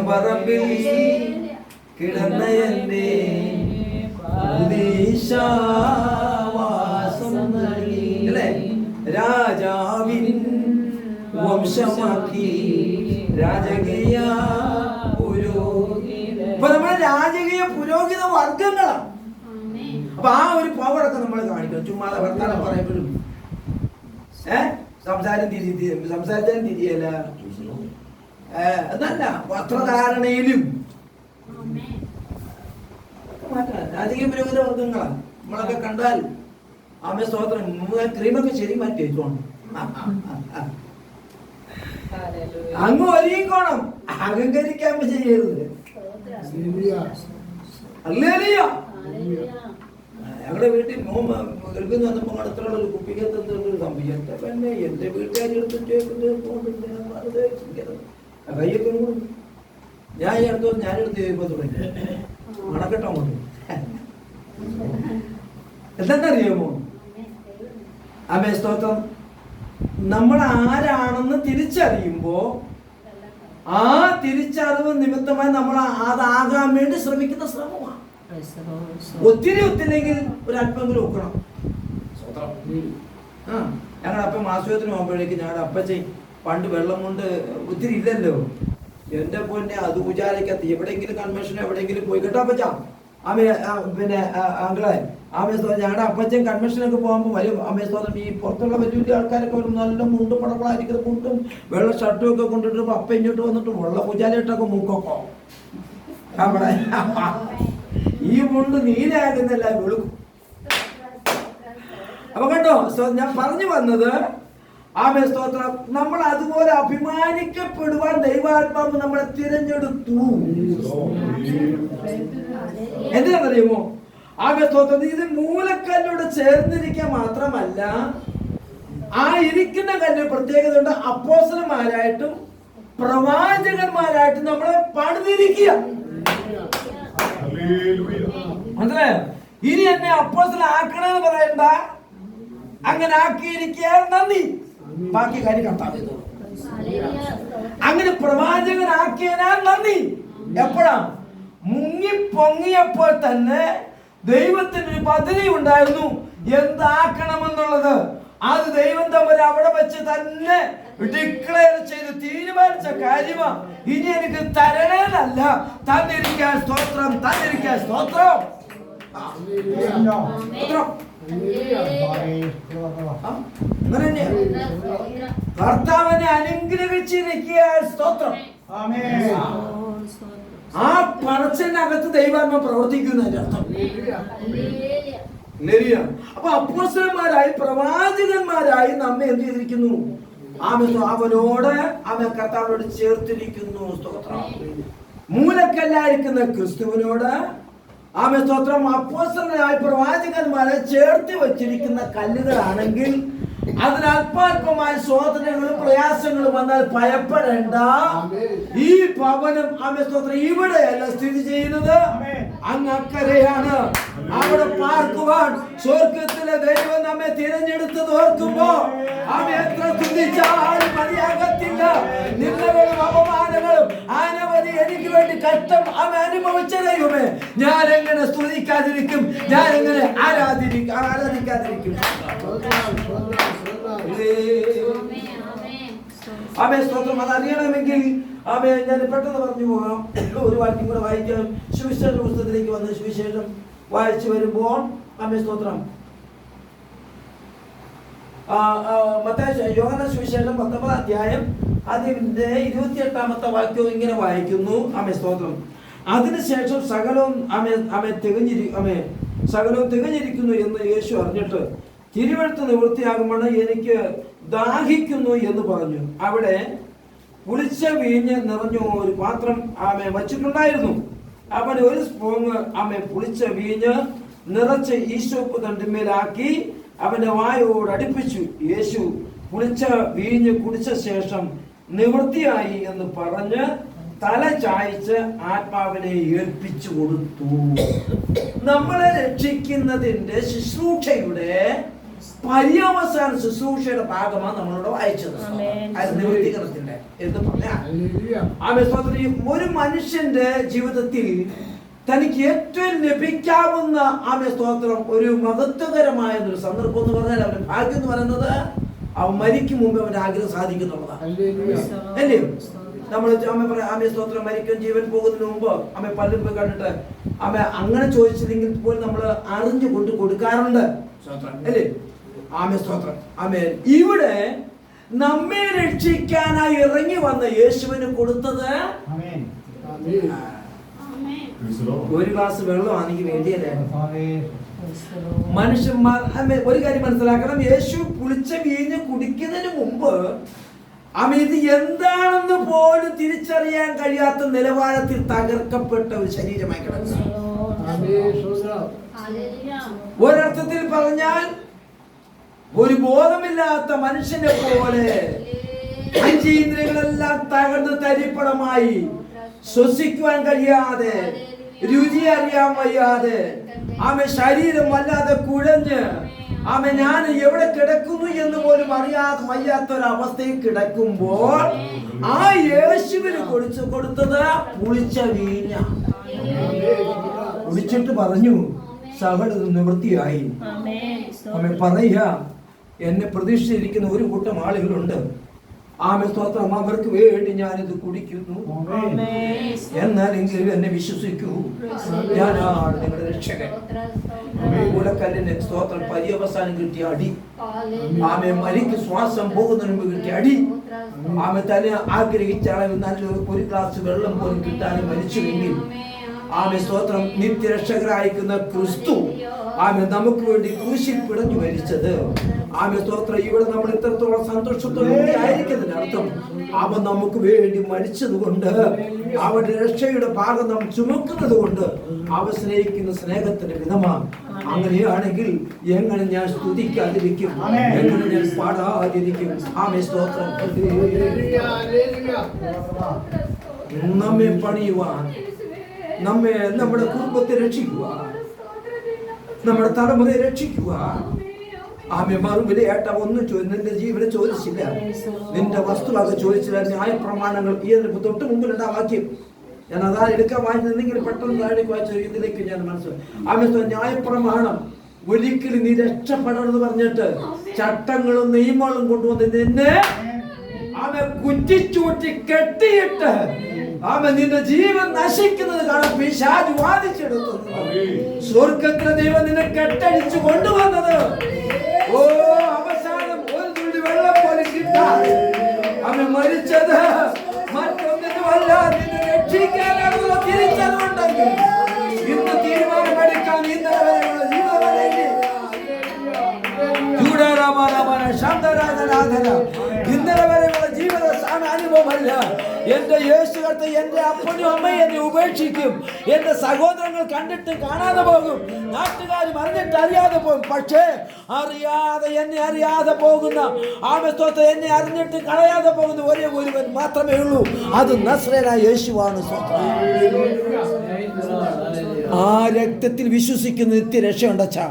S2: പറമ്പിൽ കിടന്ന എന്നെ അല്ലേ രാജാവിൻ വംശമാക്കി രാജകീയ പുരോഹിത. ഇപ്പൊ നമ്മള് രാജകീയ പുരോഹിത വർഗങ്ങളാണ്. അപ്പൊ ആ ഒരു പവറൊക്കെ നമ്മൾ കാണിക്കണം. ചുമ്മാതെ വർത്താനം പറയുമ്പോഴും സംസാരിച്ചാലും തിരിയല്ല എന്നല്ല, വസ്ത്രധാരണയിലും രാജകീയ പുരോഹിത വർഗങ്ങളാ നമ്മളൊക്കെ കണ്ടാൽ. ആമേ സ്തോത്രം. ക്രീമൊക്കെ ശരി മാറ്റി വെച്ചോണം, അങ്ങ് ഒരുങ്ങിക്കോണം, അഹങ്കരിക്കാൻ ചെയ്യരുത്. ഹല്ലേലൂയ. ഞങ്ങളുടെ വീട്ടിൽ ഗൾഫിൽ നിന്ന് വന്നപ്പോൾ അടുത്തുള്ള ഒരു കുപ്പിക്കത്ത് എന്തൊരു സംഭവിച്ചു. പിന്നെ എന്റെ വീട്ടുകാരെടുത്തിട്ട് കയ്യൊക്കെ ഞാനെടുത്ത് ചോദിക്കുമ്പോൾ തുടങ്ങി മണക്കെട്ടോ കൊണ്ട്. എന്താണെന്നറിയാമോ? ആമേ സ്തോത്രം. നമ്മൾ ആരാണെന്ന് തിരിച്ചറിയുമ്പോ ആ തിരിച്ചറിവ് നിമിത്തമായി നമ്മൾ അതാകാൻ വേണ്ടി ശ്രമിക്കുന്ന ശ്രമമാണ്. ഒത്തിരി ഒത്തില്ലെങ്കിൽ ഒരല്പമെങ്കിലും ഒക്കണം. ഞങ്ങളുടെ അപ്പം ആശുപത്രി പോകുമ്പോഴേക്കും ഞങ്ങളുടെ അപ്പച്ചൻ പണ്ട് വെള്ളം കൊണ്ട് ഒത്തിരി ഇല്ലല്ലോ. എന്റെ പൊന്നെ, അത് വിചാരിക്കാത്ത എവിടെയെങ്കിലും കൺവെൻഷൻ എവിടെയെങ്കിലും പോയി കേട്ടോ അപ്പച്ച. പിന്നെ അങ്കിളെ ആമേസ്തോത്രം, ഞങ്ങളുടെ അപ്പച്ചൻ കൺവെൻഷനൊക്കെ പോകുമ്പോൾ വരും ആമേസ്തോത്രം. ഈ പുറത്തുള്ള വലിയ വലിയ ആൾക്കാരൊക്കെ വരും, നല്ല മുണ്ടും പടപ്പളായിരിക്കുന്ന മുണ്ടും വെള്ള ഷർട്ടും ഒക്കെ കൊണ്ടിട്ട് അപ്പ ഇങ്ങോട്ട് വന്നിട്ട് വെള്ള പൂജാലിട്ടൊക്കെ മൂക്കൊക്കെ അവിടെ ഈ മുണ്ട് നീലാകുന്നില്ല, വെളുക്കും. അപ്പൊ കണ്ടോ ഞാൻ പറഞ്ഞു വന്നത്, ആമേ സ്തോത്രം, നമ്മൾ അതുപോലെ അഭിമാനിക്കപ്പെടുവാൻ ദൈവാത്മാവ് നമ്മളെ തിരഞ്ഞെടുത്തു. എന്തിനാണെന്നറിയുമോ? ആമേ സ്തോത്രം, ഇത് മൂലക്കല്ലോട് ചേർന്നിരിക്കുക മാത്രമല്ല, ആ ഇരിക്കുന്ന കല്ല് പ്രത്യേകത ഉണ്ട്. അപ്പോസ്തലന്മാരായിട്ടും പ്രവാചകന്മാരായിട്ടും നമ്മളെ പണിതിരിക്കുക. മനസ്സിലായോ? ഇനി എന്നെ അപ്പോസ്തലനാക്കണമെന്ന് പറയണ്ട, അങ്ങനെ ആക്കിയിരിക്കാൻ നന്ദി, ബാക്കി കാര്യം കർത്താവ് ചെയ്തു. അങ്ങനെ പ്രവാചകനാക്കിയതിനാൽ നന്ദി. എപ്പോഴാ? മുങ്ങി പൊങ്ങിയപ്പോൾ തന്നെ ദൈവത്തിന് ഒരു പദ്ധതി ഉണ്ടായിരുന്നു എന്താക്കണമെന്നുള്ളത്. അത് ദൈവം തമ്മിൽ അവിടെ വെച്ച് തന്നെ ഡിക്ലെയർ ചെയ്ത് തീരുമാനിച്ച കാര്യമാ. ഇനി എനിക്ക് തരണേനല്ല, തന്നിരിക്കാൻ സ്തോത്രം, തന്നിരിക്കാൻ സ്തോത്രം. കർത്താവിനെ അനുഗ്രഹിച്ചിരിക്കുക, സ്തോത്രം. ആ പണച്ചിനകത്ത് ദൈവാത്മ പ്രവർത്തിക്കുന്നതിന്റെ അർത്ഥം. അപ്പൊ അപ്പോസ്തലന്മാരായി പ്രവാചകന്മാരായി നമ്മെ എന്ത് ചെയ്തിരിക്കുന്നു? അവനോട് അവൻ കർത്താവിനോട് ചേർത്തിരിക്കുന്നു, സ്തോത്രം. മൂലക്കല്ലായിരിക്കുന്ന ക്രിസ്തുവിനോട് ആമേ സ്തോത്രം. അപ്പോസ്തലനായ പ്രവാചകന്മാരെ ചേർത്ത് വെച്ചിരിക്കുന്ന കല്ലുകളാണെങ്കിൽ അതിന് അല്പാൽപമായ ശോധനകളും പ്രയാസങ്ങളും വന്നാൽ ഭയപ്പെടേണ്ട. ഈ ഭവനം ആമേ സ്തോത്രം ഇവിടെയല്ല സ്ഥിതി ചെയ്യുന്നത്, അങ്ങക്കരെയാണ്. അവിടെ പാർക്കുവാൻ സ്വർഗത്തിലെ ദൈവം നമ്മെ തിരഞ്ഞെടുത്തത് ഓർക്കുമ്പോ അവ എത്ര ചിന്തിച്ചാലും മതിയാകത്തില്ല. നിന്ദകളും അപമാനങ്ങളും അനവധി എനിക്ക് വേണ്ടി കഷ്ടം അവ അനുഭവിച്ച ദൈവമേ, ഞാൻ എങ്ങനെ സ്തുതിക്കാതിരിക്കും? ഞാൻ എങ്ങനെ ആരാധിക്കാതിരിക്കും? ആമേ സ്തോത്രം. അതറിയണമെങ്കിൽ ആമേ ഞാൻ പെട്ടെന്ന് പറഞ്ഞു പോകാം. ഒരു വാക്യം കൂടെ വായിക്കാം. സുവിശേഷ പുസ്തകത്തിലേക്ക് വന്ന് സുവിശേഷം വായിച്ചു വരുമ്പോൾ ആമേ സ്തോത്രം, യോഹന്നാൻ സുവിശേഷം 19 അധ്യായം അതിന്റെ 28 വാക്യവും ഇങ്ങനെ വായിക്കുന്നു. ആമേ സ്തോത്രം. അതിനുശേഷം സകലവും സകലവും തികഞ്ഞിരിക്കുന്നു എന്ന് യേശു അറിഞ്ഞിട്ട് തിരുവെഴുത്ത് നിവൃത്തിയാകുമ്പോൾ എനിക്ക് ദാഹിക്കുന്നു എന്ന് പറഞ്ഞു. അവിടെ പുളിച്ച വീഞ്ഞ് നിറഞ്ഞ ഒരു പാത്രം വച്ചിട്ടുണ്ടായിരുന്നു. അവൻ ഒരു സ്പോങ് പുളിച്ച വീഞ്ഞ് നിറച്ച് ഈശോപ്പ് തണ്ടിന്മേലാക്കി അവന്റെ വായോട് അടുപ്പിച്ചു. യേശു പുളിച്ച വീഞ്ഞ് കുടിച്ച ശേഷം നിവൃത്തിയായി എന്ന് പറഞ്ഞ് തല ചായ്ച്ച് ആത്മാവിനെ ഏൽപ്പിച്ചു കൊടുത്തു. നമ്മളെ രക്ഷിക്കുന്നതിന്റെ ശുശ്രൂഷയുടെ പര്യവസാന ശുശ്രൂഷയുടെ ഭാഗമാണ് നമ്മളോട് വായിച്ചത്. അത് നിവൃത്തീകരണത്തിന്റെ എന്ന് പറഞ്ഞാൽ ഒരു മനുഷ്യന്റെ ജീവിതത്തിൽ തനിക്ക് ഏറ്റവും ലഭിക്കാവുന്ന സ്തോത്രം ഒരു മഹത്വകരമായ ഒരു സന്ദർഭം എന്ന് പറഞ്ഞാൽ അവന്റെ ഭാഗ്യം എന്ന് പറയുന്നത് അവൻ മരിക്കും മുമ്പ് അവന്റെ ആഗ്രഹം സാധിക്കുന്നുള്ളതാണ്. അല്ലേ? നമ്മൾ അമ്മ പറയാം സ്തോത്രം മരിക്കും ജീവൻ പോകുന്നതിന് മുമ്പ് അമ്മ പലരും പോയി കണ്ടിട്ട് അമ്മ അങ്ങനെ ചോദിച്ചില്ലെങ്കിൽ പോലും നമ്മൾ അറിഞ്ഞു കൊണ്ട് കൊടുക്കാറുണ്ട്. അല്ലേ? സ്തോത്രം. ഇവിടെ നമ്മെ രക്ഷിക്കാനായി ഇറങ്ങി വന്ന യേശുവിന് കൊടുത്തത് ഒരു ഗ്ലാസ് വെള്ളമാണെങ്കിൽ വേണ്ടിയല്ലേ? മനുഷ്യന്മാർ ഒരു കാര്യം മനസ്സിലാക്കണം, യേശു പുളിച്ച വീഞ്ഞ് കുടിക്കുന്നതിന് മുമ്പ് ഇത് എന്താണെന്ന് പോലും തിരിച്ചറിയാൻ കഴിയാത്ത നിലവാരത്തിൽ തകർക്കപ്പെട്ട ഒരു ശരീരമായി കിടക്കുന്നു. ഒരർത്ഥത്തിൽ പറഞ്ഞാൽ ഒരു ബോധമില്ലാത്ത മനുഷ്യനെ പോലെ പഞ്ചേന്ദ്രിയങ്ങളെല്ലാം തകർന്ന് തരിപ്പണമായി, ശ്വസിക്കുവാൻ കഴിയാതെ, രുചി അറിയാൻ വയ്യാതെ, ശരീരം വല്ലാതെ കുഴഞ്ഞ് ഞാൻ എവിടെ കിടക്കുന്നു എന്ന് പോലും അറിയാതെ വയ്യാത്തൊരവസ്ഥയിൽ കിടക്കുമ്പോൾ ആ യേശുവിന് കൊടുത്തത് പുളിച്ച വീഞ്ഞ. കുടിച്ചിട്ട് പറഞ്ഞു സകല നിവൃത്തിയായി. പറയുക, എന്നെ പ്രതീക്ഷിച്ചിരിക്കുന്ന ഒരു കൂട്ടം ആളുകളുണ്ട്. സ്തോത്രം, അവർക്ക് വേണ്ടി ഞാനിത് കുടിക്കുന്നു. എന്നാലെങ്കിലും എന്നെ വിശ്വസിക്കൂ, ഞാനാണ് നിങ്ങളുടെ രക്ഷകൻ. മൂലക്കല്ലിന് സ്തോത്രം പര്യവസാനം കിട്ടിയ അടി, മരിക്ക് ശ്വാസം പോകുന്നതിന് മുമ്പ് കിട്ടിയ അടി, തന്നെ ആഗ്രഹിച്ച അളവിൽ നല്ല ഒരു ഗ്ലാസ് വെള്ളം പോലും കിട്ടാതെ മരിച്ചുവെങ്കിൽ സ്തോത്രം നിത്യരക്ഷകരായിരിക്കുന്ന ക്രിസ്തു നമുക്ക് വേണ്ടി ക്രൂശിൽ പിടഞ്ഞു മരിച്ചത്. സ്തോത്രം ഇവിടെ നമ്മൾ ഇത്രത്തോളം സന്തോഷത്തോടെ ആയിരിക്കുന്നതിന് അർത്ഥം അവൻ നമുക്ക് വേണ്ടി മരിച്ചത് കൊണ്ട്, അവന്റെ രക്ഷയുടെ ഭാഗം നാം ചുമക്കുന്നത് കൊണ്ട് അവ സ്നേഹിക്കുന്ന സ്നേഹത്തിന്റെ വിധമാണ്. അങ്ങനെയാണെങ്കിൽ എങ്ങനെ ഞാൻ സ്തുതിക്കാതിരിക്കും? എങ്ങനെ ഞാൻ പാടാതിരിക്കും? സ്തോത്രം. നമ്മെ പണിയുവാൻ, നമ്മെ നമ്മുടെ കുടുംബത്തെ രക്ഷിക്കുക, നമ്മുടെ തലമുറയെ രക്ഷിക്കുക. മറുപടിയായിട്ട് ഒന്നും നിന്റെ ജീവനെ ചോദിച്ചില്ല, നിന്റെ വസ്തുവക ചോദിച്ചില്ല. ന്യായ പ്രമാണങ്ങൾ ഇതിന് തൊട്ട് മുമ്പിലുണ്ട് ആ വാക്യം. ഞാൻ അതാ എടുക്കാൻ വായിച്ചെങ്കിൽ പെട്ടെന്ന് താഴേക്ക് വായിച്ച ഇതിലേക്ക് ഞാൻ മനസ്സിലായി. ന്യായപ്രമാണം ഒരിക്കലും നീ രക്ഷപ്പെടണമെന്ന് പറഞ്ഞിട്ട് ചട്ടങ്ങളും നിയമങ്ങളും കൊണ്ടുവന്ന് നിന്നെ കുറ്റിച്ചൂട്ടി കെട്ടിയിട്ട് നിന്റെ ജീവൻ നശിക്കുന്നത് കാണാൻ പിശാച് വാദിച്ചെടുത്തു. സ്വർഗത്തിലെ ദൈവം നിന്നെ കെട്ടടിച്ചു കൊണ്ടുവന്നത് അവസാനം ഒരു തുള്ളി വെള്ളം പോലും കിട്ടാതെ മരിച്ചത് മറ്റൊന്നിനുമല്ല, നിന്നെ രക്ഷിക്കാനാണെന്നുള്ള തിരിച്ചറിവുണ്ടെങ്കിൽ ഇന്ന് തീരുമാനമെടുക്കാൻ ഇന്നലെ വരെയുള്ള ജീവിതമല്ലെങ്കിൽ ഇന്നലെ വരെയുള്ള ജീവിത അനുഭവമല്ല. എന്റെ യേശു കർത്താവ് എന്റെ അപ്പനും അമ്മയും എന്നെ ഉപേക്ഷിക്കും, എന്റെ സഹോദരങ്ങൾ കണ്ടിട്ട് കാണാതെ പോകും, നാട്ടുകാരും അറിഞ്ഞിട്ട് അറിയാതെ പോകും. പക്ഷേ എന്നെ അറിയാതെ പോകുന്ന എന്നെ അറിഞ്ഞിട്ട് കളയാതെ പോകുന്ന ഒരേ ഒരുവൻ മാത്രമേ ഉള്ളൂ, അത് നസ്രേനായ യേശുവാണ്. ആ രക്തത്തിൽ വിശ്വസിക്കുന്ന നിത്യരക്ഷയുണ്ടച്ചാ.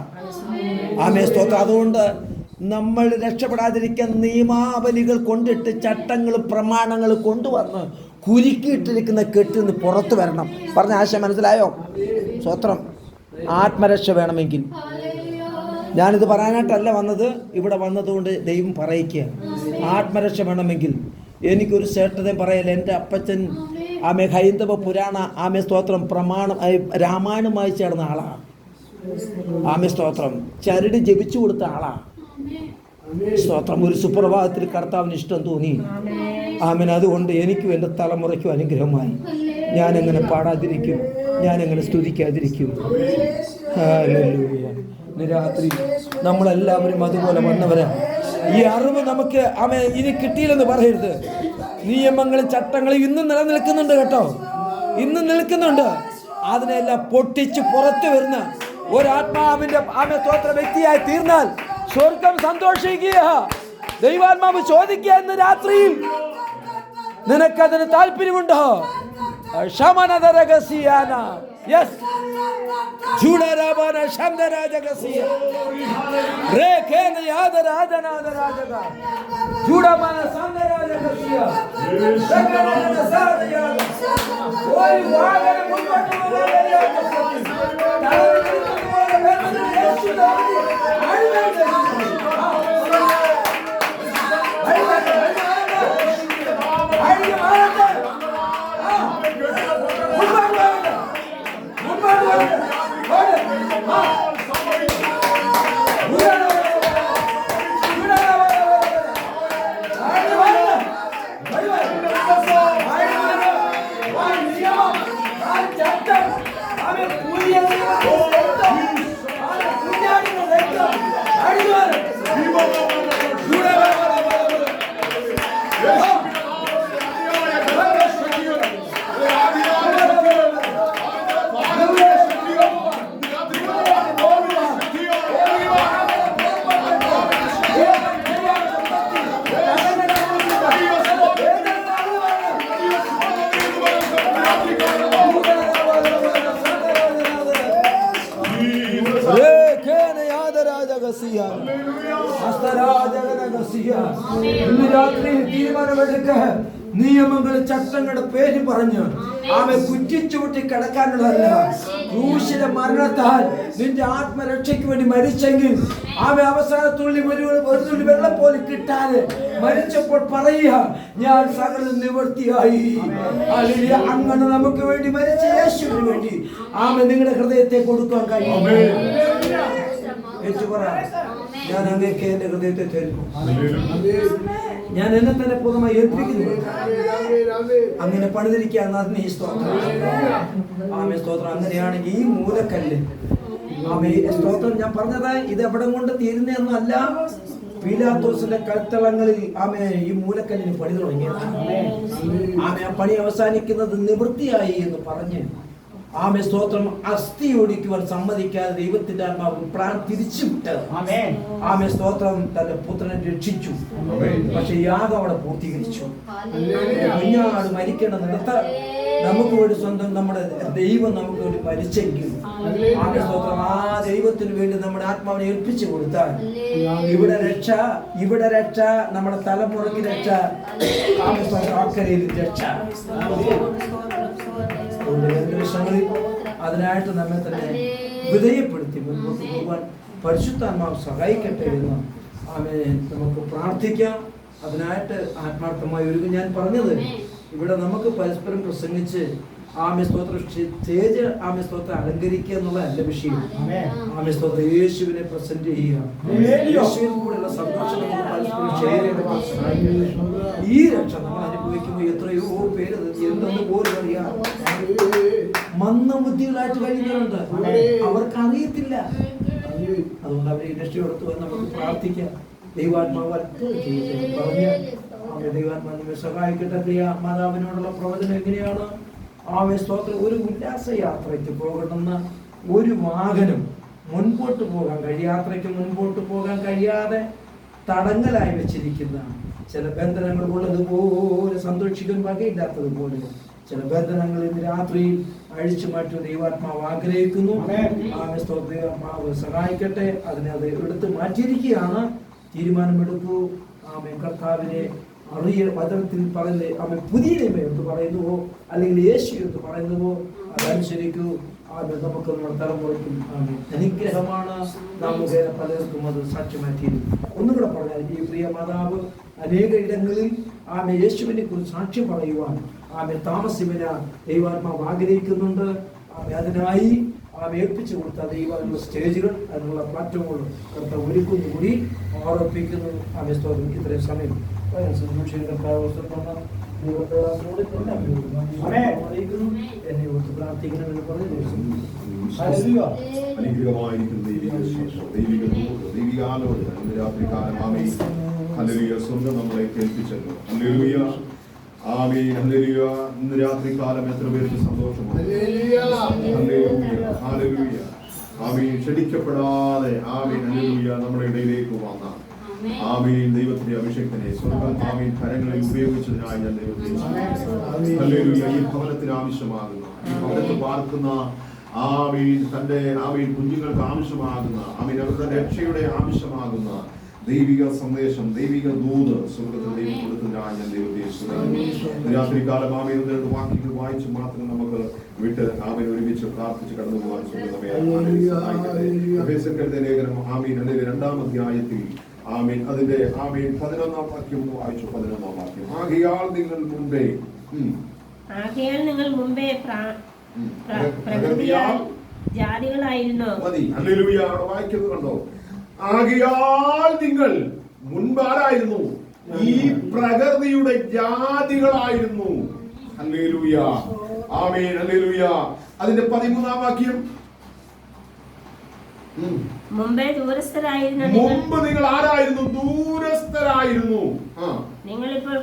S2: സ്തോത്രം. അതുകൊണ്ട് നമ്മൾ രക്ഷപ്പെടാതിരിക്കാൻ നിയമാവലികൾ കൊണ്ടിട്ട് ചട്ടങ്ങൾ പ്രമാണങ്ങൾ കൊണ്ടുവന്ന് കുരുക്കിയിട്ടിരിക്കുന്ന കെട്ടിൽ നിന്ന് പുറത്തു വരണം. പറഞ്ഞ ആശയം മനസ്സിലായോ? സ്തോത്രം. ആത്മരക്ഷ വേണമെങ്കിൽ, ഞാനിത് പറയാനായിട്ടല്ല വന്നത്, ഇവിടെ വന്നതുകൊണ്ട് ദൈവം പറയിക്കുക. ആത്മരക്ഷ വേണമെങ്കിൽ എനിക്കൊരു ശ്രേഷ്ഠതയും പറയല്ല. എൻ്റെ അപ്പച്ചൻ ഹൈന്ദവ പുരാണ സ്തോത്രം പ്രമാണം രാമായണമായി ചേർന്ന ആളാണ്. സ്തോത്രം. ചരട് ജപിച്ചു കൊടുത്ത ആളാണ്. സ്തോത്രം. ഒരു സുപ്രഭാതത്തിൽ കർത്താവിന് ഇഷ്ടം തോന്നി. അതുകൊണ്ട് എനിക്കും എൻ്റെ തലമുറയ്ക്കും അനുഗ്രഹമായി. ഞാനെങ്ങനെ പാടാതിരിക്കും? ഞാനെങ്ങനെ സ്തുതിക്കാതിരിക്കും? ഇന്ന് രാത്രി നമ്മളെല്ലാവരും അതുപോലെ വന്നവരാ. ഈ അറിവ് നമുക്ക് ഇനി കിട്ടിയില്ലെന്ന് പറയരുത്. നിയമങ്ങളും ചട്ടങ്ങളും ഇന്നും നിലനിൽക്കുന്നുണ്ട് കേട്ടോ, ഇന്നും നിൽക്കുന്നുണ്ട്. അതിനെല്ലാം പൊട്ടിച്ച് പുറത്തു വരുന്ന ഒരാത്മാവിന്റെ സ്തോത്ര വ്യക്തിയായി തീർന്നാൽ സ്വർഗം സന്തോഷിക്കുക. ദൈവാത്മാവ് ചോദിക്കുക ഇന്ന് രാത്രിയിൽ, നിനക്കതിന് താല്പര്യമുണ്ടോ? ശമനതരകസിയാന യെസ് ജുഡരബന ശബ്ദരാജകസിയ രേഖേന യാദരാജനാദരാജക ജുഡമന സന്ദരാജകസിയ ശകരന സാദയാന ഒരു വാഗന മുൻപോട്ട് ഇന്ന് രാത്രി തീരുമാനമെടുക്ക. നിയമങ്ങൾ ചട്ടങ്ങളുടെ പേര് പറഞ്ഞ് ആമെ കുറ്റിച്ചുമുട്ടി കിടക്കാനുള്ളതല്ല. ക്രൂശിലെ മരണത്താൽ നിന്റെ ആത്മരക്ഷയ്ക്ക് വേണ്ടി മരിച്ചെങ്കിൽ ആമെ അവസാനത്തുള്ളി ഒരു തുള്ളി വെള്ളം പോലും കിട്ടാതെ മരിച്ചപ്പോൾ പറയുക, ഞാൻ സകലം നിവൃത്തിയായി. അങ്ങനെ നമുക്ക് വേണ്ടി മരിച്ച യേശുവിന് വേണ്ടി ആമെ നിങ്ങളുടെ ഹൃദയത്തെ കൊടുക്കാൻ കഴിയും. ഏറ്റുപറ, ഞാൻ അങ്ങേക്ക് എന്റെ ഹൃദയത്തെ തരുന്നു. ഞാൻ എന്നെ തന്നെ പൂർണ്ണമായി ഏൽപ്പിക്കുന്നു. അങ്ങനെ പണിതിരിക്കാൻ നന്ദി, സ്തോത്രം. ആമേ സ്തോത്രം. അങ്ങനെയാണെങ്കിൽ ഈ മൂലക്കല്ല് ആമേ സ്തോത്രം. ഞാൻ പറഞ്ഞത് ഇത് എവിടെ കൊണ്ട് തീരുന്നതൊന്നുമല്ല. പീലാത്തോസിന്റെ കൽത്തളങ്ങളിൽ ആമേ ഈ മൂലക്കല്ലിന് പണി തുടങ്ങിയത്. ആമേ ആ പണി അവസാനിക്കുന്നത് നിവൃത്തിയായി എന്ന് പറഞ്ഞ് ആമേ സ്തോത്രം അസ്ഥി ഓടിക്കുവാൻ സമ്മതിക്കാതെ ദൈവത്തിന്റെ ആത്മാവ് പ്രാൺ തിരിച്ചുവിട്ടത്. ആമേ സ്തോത്രം തന്റെ പുത്രനെ രക്ഷിച്ചു. പക്ഷെ യാഗം അവിടെ പൂർത്തീകരിച്ചു. കുഞ്ഞാട് മരിക്കേണ്ട നിർത്ത നമുക്ക് വേണ്ടി സ്വന്തം നമ്മുടെ ദൈവം നമുക്ക് വേണ്ടി മരിച്ചെങ്കിൽ ആമേ സ്തോത്രം ആ ദൈവത്തിന് വേണ്ടി നമ്മുടെ ആത്മാവിനെ ഏൽപ്പിച്ചു കൊടുത്താൽ ഇവിടെ രക്ഷ നമ്മുടെ തലമുറയ്ക്ക് രക്ഷ. ആമേ സ്തോത്രം ആക്കരയിൽ രക്ഷ. അതിനായിട്ട് നമ്മെ തന്നെ വിധേയപ്പെടുത്തി മുൻപോട്ട് പോകാൻ പരിശുദ്ധാത്മാവ് സഹായിക്കട്ടെ എന്ന് ആമേ നമുക്ക് പ്രാർത്ഥിക്കാം. അതിനായിട്ട് ആത്മാർത്ഥമായി ഒരുങ്ങി. ഞാൻ പറഞ്ഞത് ഇവിടെ നമുക്ക് പരസ്പരം പ്രസംഗിച്ച് ആമേ സ്തോത്രം സ്റ്റേജ് ആമേ സ്തോത്രം അലങ്കരിക്കുക എന്നുള്ളതല്ല വിഷയം. ആമേ സ്തോത്രം യേശുവിനെ പ്രസന്റ് ചെയ്യുക. യേശുവിൽ കൂടെയുള്ള സന്തോഷം നമുക്ക് പരസ്പരം ഷെയർ ചെയ്ത് സഹായിക്കട്ടെ. ഈ രക്ഷ നമ്മൾ അനുഭവിക്കുമ്പോൾ എത്രയോ പേര് എന്തെന്ന് പോലും അറിയാം. മന്ദബുദ്ധികളായിട്ട് കഴിയുന്നവരുണ്ട്. അവർക്ക് അറിയത്തില്ല. അതുകൊണ്ട് അവരെ രക്ഷയോടത്ത് നമുക്ക് പ്രാർത്ഥിക്കാം. ദൈവാത്മാവ് പറഞ്ഞ് ദൈവാത്മാവിനെ സഹായിക്കട്ടെ. പ്രിയ മാതാവിനോടുള്ള പ്രവചനം എങ്ങനെയാണ്? ആമേ സ്തോത്രം. ഒരു ഉല്ലാസ യാത്രയ്ക്ക് പോകണമെന്ന ഒരു വാഹനം മുൻപോട്ട് പോകാൻ യാത്രയ്ക്ക് മുൻപോട്ട് പോകാൻ കഴിയാതെ തടങ്കലായി വെച്ചിരിക്കുന്ന ചില ബന്ധനങ്ങൾ ഉള്ളതുപോലെ സന്തോഷിക്കാൻ വകയില്ലാത്തതുപോലെ ചില ബന്ധനങ്ങൾ ഇന്ന് രാത്രിയിൽ അഴിച്ചു മാറ്റി ദൈവാത്മാവ് ആഗ്രഹിക്കുന്നു. ആമേ സ്തോത്രം. ദൈവാത്മാവ് സഹായിക്കട്ടെ. അതിനെ അത് എടുത്ത് മാറ്റിയിരിക്കുകയാണ്. തീരുമാനമെടുക്കൂ. ആമേ കർത്താവിനെ വചനത്തിൽ പറയുന്നത് ആമേ പുതിയ നിയമം എന്ന് പറയുന്നുവോ അല്ലെങ്കിൽ യേശു എന്ന് പറയുന്നുവോ അതനുസരിക്കൂ. ആമേ നമുക്ക് നമ്മുടെ തലമുറയ്ക്കും ആമേ അനുഗ്രഹമാണ്. നമുക്ക് പലർക്കും അത് സാക്ഷ്യമാറ്റിയിരുന്നു. ഒന്നുകൂടെ പറഞ്ഞാൽ ഈ പ്രിയ മാതാവ് അനേക ഇടങ്ങളിൽ ആമേ യേശുവിനെ കുറിച്ച് സാക്ഷ്യം പറയുവാൻ ആമേ താമസിമിന ദൈവാത്മാവ് ആഗ്രഹിക്കുന്നുണ്ട്. ആമേ അതിനായി ആമേ ഏൽപ്പിച്ചു കൊടുത്ത ദൈവ സ്റ്റേജുകൾ അതിനുള്ള പ്ലാറ്റ്ഫോമുകൾ കർത്താവ് ഒരുക്കുന്നു കൂടി ഓർപ്പിക്കുന്നു. ആമേ സ്തോത്രം. ഇത്രയും സമയം എന്നെ ഓർത്ത് പ്രാർത്ഥിക്കണമെന്ന് പറഞ്ഞു.
S1: സ്വന്തം നമ്മളെ കേൾപ്പിച്ചല്ലോ. ആമേൻ. ഹല്ലേലൂയ. ഇന്ന് രാത്രികാലം എത്ര പേർക്ക് സന്തോഷമാണ്. ആമേൻ. ക്ഷണിക്കപ്പെടാതെ ആമേൻ ഹല്ലേലൂയ നമ്മുടെ ഇടയിലേക്ക് വന്ന ആമേൻ. ദൈവത്തിന്റെ അഭിഷേകത്തിനെ സ്വർഗ്ഗം ആമേൻ കരങ്ങളിൽ ഉപയോഗിച്ചതിനായി ഞാൻ ദൈവത്തെ സ്തുതിക്കുന്നു. ഹല്ലേലൂയ. ഈ ഭവനത്തിന് ആവശ്യമാകുന്ന, ഈ ഭവനത്തിൽ പാർക്കുന്ന ആമേൻ തന്റെ ആമേൻ കുഞ്ഞുങ്ങൾക്ക് ആവശ്യമാകുന്ന, ആമേൻ അവരുടെ രക്ഷയുടെ ആവശ്യമാകുന്ന ദൈവിക സന്ദേശം, ദൈവിക ദൂത് സ്വർഗ്ഗത്തിൽ ദൈവം കൊടുത്തതിനായി ഞാൻ ദൈവത്തെ സ്തുതിക്കുന്നു. രാത്രികാലം ആമേൻ ഒന്ന് രണ്ട് വാക്യങ്ങൾ വായിച്ച് മാത്രം നമുക്ക് വിട്ട് ആമേൻ ഒരുമിച്ച് പ്രാർത്ഥിച്ച് കടന്നു പോകാൻ എഫേസ്യർക്കെഴുതിയ ലേഖനം ആമേൻ അല്ലെങ്കിൽ 2-ാം അധ്യായത്തിൽ ആമേൻ അതിന്റെ ആമേൻ 11-ാം വാക്യം ഒന്ന് വായിച്ചു. 11-ാം വാക്യം. ആകയാൽ നിങ്ങൾ മുമ്പേ
S4: പ്രകൃതിയാൽ ജാതികളായിരുന്നു.
S1: മതി. ഹല്ലേലൂയ. അവിടെ വായിക്കുന്നത് കണ്ടോ? ആകയാൽ നിങ്ങൾ മുൻപാരായിരുന്നു? ഈ പ്രകൃതിയുടെ ജാതികളായിരുന്നു. ഹല്ലേലൂയ. ആമേൻ. ഹല്ലേലൂയ. അതിന്റെ 13-ാം വാക്യം.
S4: മുമ്പേ ദൂരസ്ഥരായിരുന്നു.
S1: മുമ്പ് നിങ്ങൾ ആരായിരുന്നു? ദൂരസ്ഥരായിരുന്നു.
S4: നിങ്ങളിപ്പോൾ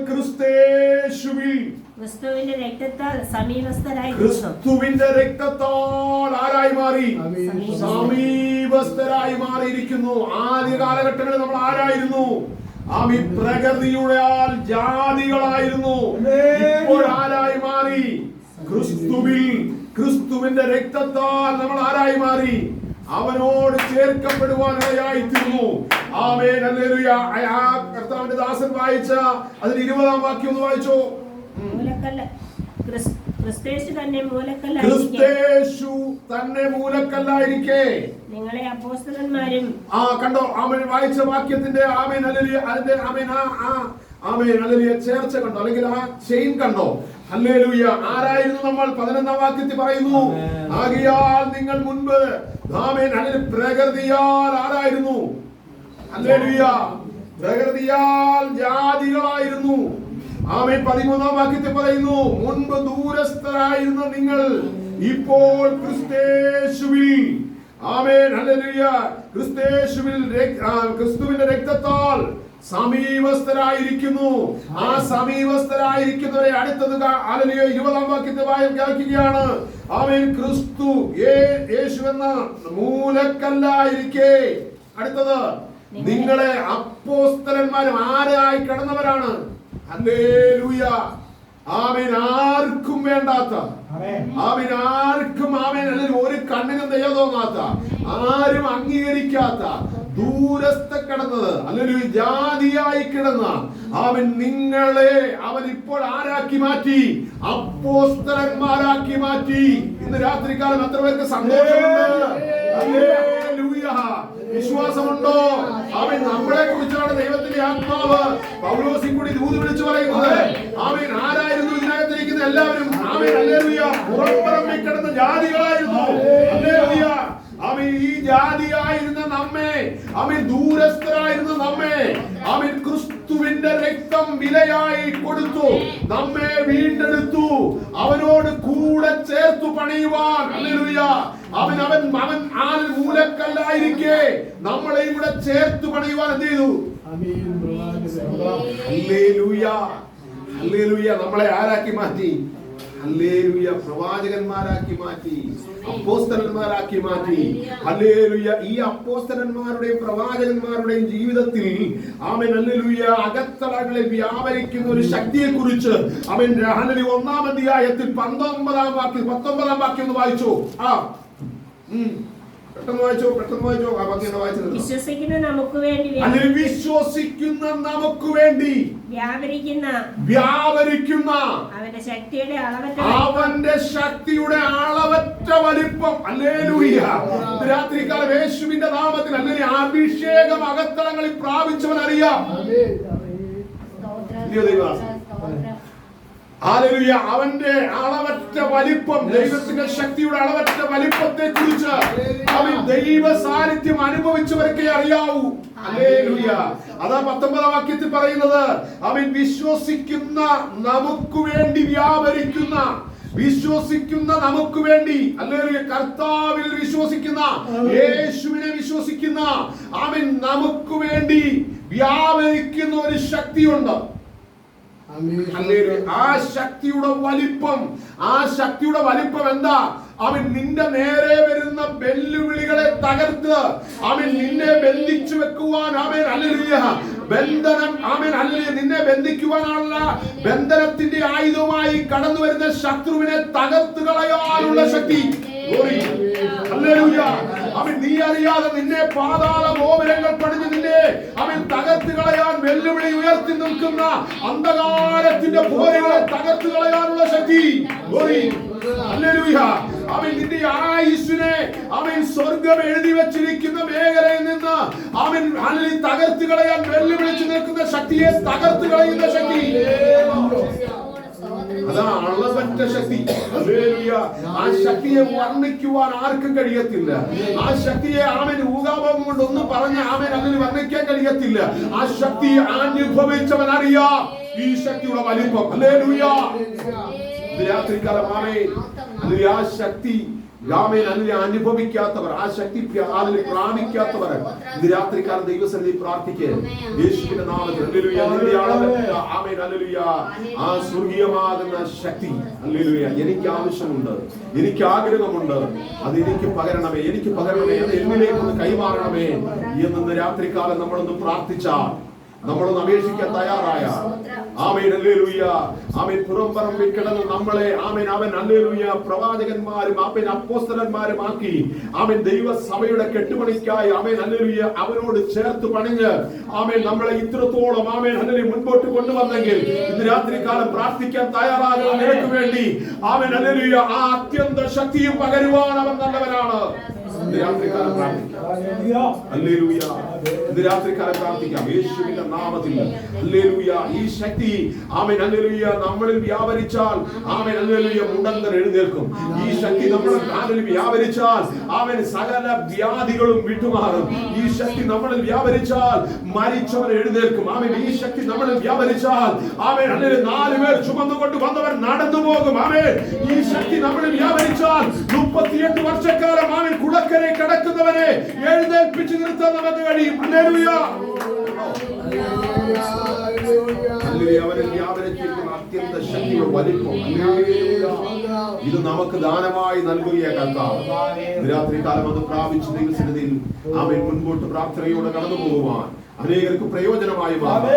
S4: ക്രിസ്തുയേശുവിൽ ക്രിസ്തുവിന്റെ രക്തത്താൽ സമീപസ്ഥരായി.
S1: ക്രിസ്തുവിന്റെ രക്തത്താൽ ആരായി മാറി? സമീപസ്ഥരായി മാറിയിരിക്കുന്നു. ആദ്യ കാലഘട്ടങ്ങളിൽ നമ്മൾ ആരായിരുന്നു? ആമി പ്രകൃതിയുടെ ജാതികളായിരുന്നു. ഇപ്പോൾ ആരായി മാറി? ക്രിസ്തുവിന്റെ രക്തത്താൽ നമ്മൾ ആരായി മാറി? അവനോട് ചേർക്കപ്പെടുവാനായി തീർന്നു. ആമേൻ. ഹല്ലേലൂയ. കർത്താവിന്റെ ദാസൻ വായിച്ച അതിന് 20-ാം വാക്യം ഒന്ന് വായിച്ചോ.
S4: ക്രിസ്തു
S1: തന്നെ മൂലക്കല്ലായിരിക്കെ
S4: നിങ്ങളെ അപ്പോസ്തലന്മാരും.
S1: കണ്ടോ ആമേൻ വായിച്ച വാക്യത്തിന്റെ ആമേൻ ഹല്ലേലൂയ. അതിന്റെ ആമേൻ ആമേൻ ഹല്ലേലൂയ ചേർച്ച കണ്ടോ? അല്ലെങ്കിൽ ആ ചെയിൻ കണ്ടോ? ഹല്ലേലൂയ. ആരായിരുന്നു നമ്മൾ? 11-ാം വാക്യത്തിൽ പറയുന്നു, ആകയാൽ നിങ്ങൾ മുൻപ് ആമേൻ ഹല്ലേലൂയ പ്രകൃതിയാൽ ആരായിരുന്നു? ഹല്ലേലൂയ. പ്രകൃതിയാൽ ജാതികളായിരുന്നു. ആമേൻ. 13-ാം വാക്യത്തിൽ പറയുന്നു, മുൻപ് ദൂരസ്ഥരായിരുന്ന നിങ്ങൾ ഇപ്പോൾ ക്രിസ്തുയേശുവിൽ ആമേൻ ഹല്ലേലൂയ ക്രിസ്തുവിന്റെ രക്തത്താൽ സമീപസ്ഥരായിരിക്കുന്നു. ആ സമീപസ്ഥരായിരിക്കുന്നവരെ അടുത്തത് ഹല്ലേലൂയ 20-ാം വാക്യത്തെ വായിക്കുകയാണ്. ആമേൻ. ക്രിസ്തു യേശു എന്ന മൂലക്കല്ലായിരിക്കെ അടുത്തത് നിങ്ങളെ അപ്പോസ്തലന്മാരും ആരായി കടന്നവരാണ്. ഹല്ലേലൂയ. ആമേൻ. ആർക്കും വേണ്ടാത്ത, ആമേൻ ആർക്കും ആമേൻ അല്ലെങ്കിൽ ഒരു കണ്ണിനും ദയ തോന്നാത്ത, ആരും അംഗീകരിക്കാത്ത, ദൂരസ്ഥ കിടന്നത് അല്ലെങ്കിൽ ജാതിയായി കിടന്ന അവൻ നിങ്ങളെ അവൻ ഇപ്പോൾ ആരാക്കി മാറ്റി? അപ്പോസ്തലന്മാരാക്കി മാറ്റി. ഇന്ന് രാത്രികാലം എത്ര പേർക്ക് സന്തോഷമുണ്ട്? ഹല്ലേലൂയ. വിശ്വാസമുണ്ടോ? അവൻ നമ്മളെ കുറിച്ചാണ് ദൈവത്തിന്റെ ആത്മാവ് പൗലോസിൽ കൂടി ദൂത് വിളിച്ചു പറയുന്നത്. അവൻ ആരായിരുന്നു? ഇതിനകത്തിരിക്കുന്ന എല്ലാവരും ആമേൻ ഹല്ലേലൂയ പുറംപറമ്പിൽ കിടന്ന ജാതികളായിരുന്നു. ഹല്ലേലൂയ. അവൻ ഈ ജാതിയായിരുന്ന നമ്മെ, അവൻ ദൂരസ്ഥരായിരുന്ന നമ്മെ അവൻ ക്രിസ്തുവിന്റെ രക്തം വിലയായി കൊടുത്തു. നമ്മെ വീണ്ടെടുത്തു. അവനോട് കൂടെ ചേർത്തു പണിയുവാൻ. ഹല്ലേലൂയ. അവൻ ആരിൽ മൂലക്കല്ലായിരിക്കെ നമ്മളെ ഇവിടെ ചേർത്ത് പണിയുവാൻ എന്ത് ചെയ്തു? ഹല്ലേലൂയ. ഹല്ലേലൂയ. നമ്മളെ ആരാക്കി മാറ്റി? ഹല്ലേലൂയ. പ്രവാചകന്മാരാക്കി മാറ്റി, അപ്പോസ്തലന്മാരാക്കി മാറ്റി. ഹല്ലേലൂയ. ഈ അപ്പോസ്തലന്മാരുടെയും പ്രവാചകന്മാരുടെയും ജീവിതത്തിൽ ആമേൻ ഹല്ലേലൂയ അകത്തളങ്ങളിൽ വ്യാപരിക്കുന്ന ഒരു ശക്തിയെ കുറിച്ച് അവൻ ഹല്ലേലൂയ 1-ാം അധ്യായത്തിൽ 19-ാം വാക്യം ഒന്ന് വായിച്ചു. പെട്ടെന്ന് വായിച്ചോ. ആ വാക്യം വായിച്ചത്.
S4: വിശ്വസിക്കുന്ന നമുക്ക് വേണ്ടി വ്യാപരിക്കുന്ന അവന്റെ ശക്തിയുടെ അളവറ്റ വലിപ്പം. ഹല്ലേലൂയ. രാത്രികാലം യേശുവിന്റെ നാമത്തിൽ അല്ലെങ്കിൽ അഭിഷേകം അകത്തളങ്ങളിൽ പ്രാപിച്ചവൻ അറിയാം. ഹല്ലേലൂയ. അവന്റെ അളവറ്റ വലിപ്പം, ദൈവത്തിന്റെ ശക്തിയുടെ അളവറ്റ വലിപ്പത്തെ കുറിച്ച് അവൻ ദൈവ സാന്നിധ്യം അനുഭവിച്ചവർക്കേ അറിയാവൂ. ഹല്ലേലൂയ. അതാ 19-ാം വാക്യത്തിൽ പറയുന്നത്, അവൻ വിശ്വസിക്കുന്ന നമുക്ക് വേണ്ടി വ്യാപരിക്കുന്ന, വിശ്വസിക്കുന്ന നമുക്ക് വേണ്ടി, ഹല്ലേലൂയ കർത്താവിൽ വിശ്വസിക്കുന്ന, യേശുവിനെ വിശ്വസിക്കുന്ന അവൻ നമുക്ക് വേണ്ടി വ്യാപരിക്കുന്ന ഒരു ശക്തിയുണ്ട്.
S1: ഹല്ലേലൂയ. ആ ശക്തിയുടെ വലിപ്പം എന്താ? അവൻ നിന്റെ നേരെ വരുന്ന വെല്ലുവിളികളെ തകർത്ത് അവൻ നിന്നെ ബന്ധിച്ചു വെക്കുവാൻ, ആമേൻ ഹല്ലേലൂയ, ബന്ധനം, ആമേൻ ഹല്ലേലൂയ, നിന്നെ ബന്ധിക്കുവാനുള്ള ബന്ധനത്തിന്റെ ആയുധമായി കടന്നു വരുന്ന ശത്രുവിനെ തകർത്ത് കളയാനുള്ള ശക്തി. ഹല്ലേലൂയ. അവൻ നീ അറിയാതെ നിന്നെ പാതാള ഗോപുരങ്ങൾ പണിഞ്ഞ് നിന്നെ അവൻ തകർത്ത് കളയാൻ വെല്ലുവിളി ഉയർത്തി നിൽക്കുന്ന അന്ധകാരത്തിന്റെ പോരുകളെ തകർത്ത് കളയാനുള്ള ശക്തി. ഹല്ലേലൂയ. അവൻ നിന്റെ ആയുസ്സിനെ അവൻ സ്വർഗം എഴുതി വെച്ചിരിക്കുന്ന മേഖലയിൽ നിന്ന് അവൻ തകർത്ത് കളയാൻ വെല്ലുവിളിച്ചു നിൽക്കുന്ന ശക്തിയെ തകർത്ത് കളയുന്ന ശക്തി. അതാ അളവറ്റ ശക്തി. ഹല്ലേലൂയ. ആ ശക്തിയെ വർണ്ണിക്കുവാൻ ആർക്കും കഴിയത്തില്ല. ആ ശക്തിയെ ആമൻ ഊഹാഭാവം കൊണ്ട് ഒന്നും പറഞ്ഞ ആമൻ അതിന് വർണ്ണിക്കാൻ കഴിയത്തില്ല. ആ ശക്തിയെ അനുഭവിച്ചവൻ അറിയാം ഈ ശക്തിയുടെ വലിപ്പം. ഹല്ലേലൂയ. രാത്രികാലം ആമേൻ ഹല്ലേലൂയ. ആ ശക്തി ആമേൻ ഹല്ലേലൂയ അനുഭവിക്കാത്തവർ, ആ ശക്തി പ്രാപിക്കാത്തവർ ഇന്ന് രാത്രികാലം ദൈവസന്നിധിയിൽ പ്രാർത്ഥിക്കുക. യേശുവിന്റെ നാമത്തിൽ ഹല്ലേലൂയ. ആമേൻ ഹല്ലേലൂയ. ആ സ്വർഗീയമാകുന്ന ശക്തി ഹല്ലേലൂയ എനിക്ക് ആവശ്യമുണ്ട്, എനിക്ക് ആഗ്രഹമുണ്ട്, അത് എനിക്ക് പകരണമേ, അത് എന്നിലേക്ക് കൈമാറണമേ എന്ന് രാത്രികാലം നമ്മളൊന്ന് പ്രാർത്ഥിച്ചാൽ, നമ്മളൊന്ന് അപേക്ഷിക്കാൻ തയ്യാറായ, ആമേൻ ഹല്ലേലൂയ, ആമേൻ പുറംപറമ്പിൽ കിടന്ന് നമ്മളെ ആമേൻ അവൻ ഹല്ലേലൂയ പ്രവാചകന്മാരും ആമേൻ അപ്പോസ്തലന്മാരും ആക്കി ആമേൻ ദൈവസഭയുടെ കെട്ടുപണിക്കായി ആമേൻ ഹല്ലേലൂയ അവനോട് ചേർത്ത് പണിഞ്ഞ് ആമേൻ നമ്മളെ ഇത്രത്തോളം ആമേൻ ഹല്ലേലൂയ മുൻപോട്ട് കൊണ്ടുവന്നെങ്കിൽ ഇന്ന് രാത്രികാലം പ്രാർത്ഥിക്കാൻ തയ്യാറാകുന്ന നിനക്ക് വേണ്ടി ആമേൻ ഹല്ലേലൂയ ആ അത്യന്ത ശക്തിയും പകരുവാൻ അവൻ നല്ലവനാണ്. ഇന്ന് രാത്രികാലം പ്രാർത്ഥിക്കാം. ഹല്ലേലൂയ. ഇന്ന് രാത്രികാലം പ്രാർത്ഥിക്കാം യേശുവിന്റെ നാമത്തിൽ. ഹല്ലേലൂയ. ഈ ശക്തി ആമേൻ ഹല്ലേലൂയ നമ്മളിൽ വ്യാപരിച്ചാൽ ആമേൻ ഹല്ലേലൂയ മുടന്തർ എഴുന്നേൽക്കും. ഈ ശക്തി നമ്മളിൽ വ്യാപരിച്ചാൽ ആമേൻ സകല വ്യാധികളും വിട്ടുമാറും. ഈ ശക്തി നമ്മളിൽ വ്യാപരിച്ചാൽ മരിച്ചവർ എഴുന്നേൽക്കും. ആമേൻ. ഈ ശക്തി നമ്മളിൽ വ്യാപരിച്ചാൽ ആമേൻ ഹല്ലേലൂയ 4 പേർ ചുമന്നുകൊണ്ട് വന്നവർ നടന്നു പോകും. ആമേൻ. ഈ ശക്തി നമ്മളിൽ വ്യാപരിച്ചാൽ 38 വർഷക്കാലം ആമേൻ കുളക്കരെ കിടക്കുന്നവരെ എഴുന്നേൽപ്പിച്ചു നിർത്താൻ നമുക്ക് കഴിയും. ഹല്ലേലൂയ. അവരിൽ വ്യാപരിച്ചിരിക്കുന്ന അത്യന്ത ശക്തിയുടെ വലിപ്പം ഇത് നമുക്ക് ദാനമായി നൽകുകയാ കർത്താവ്. രാത്രികാലം അത് പ്രാപിച്ച് ദൈവസന്നിധിയിൽ ആമേൻ മുൻപോട്ട് പ്രാർത്ഥനയോടെ കടന്നു പോകുവാൻ അനേകർക്ക് പ്രയോജനമായി മാറാം.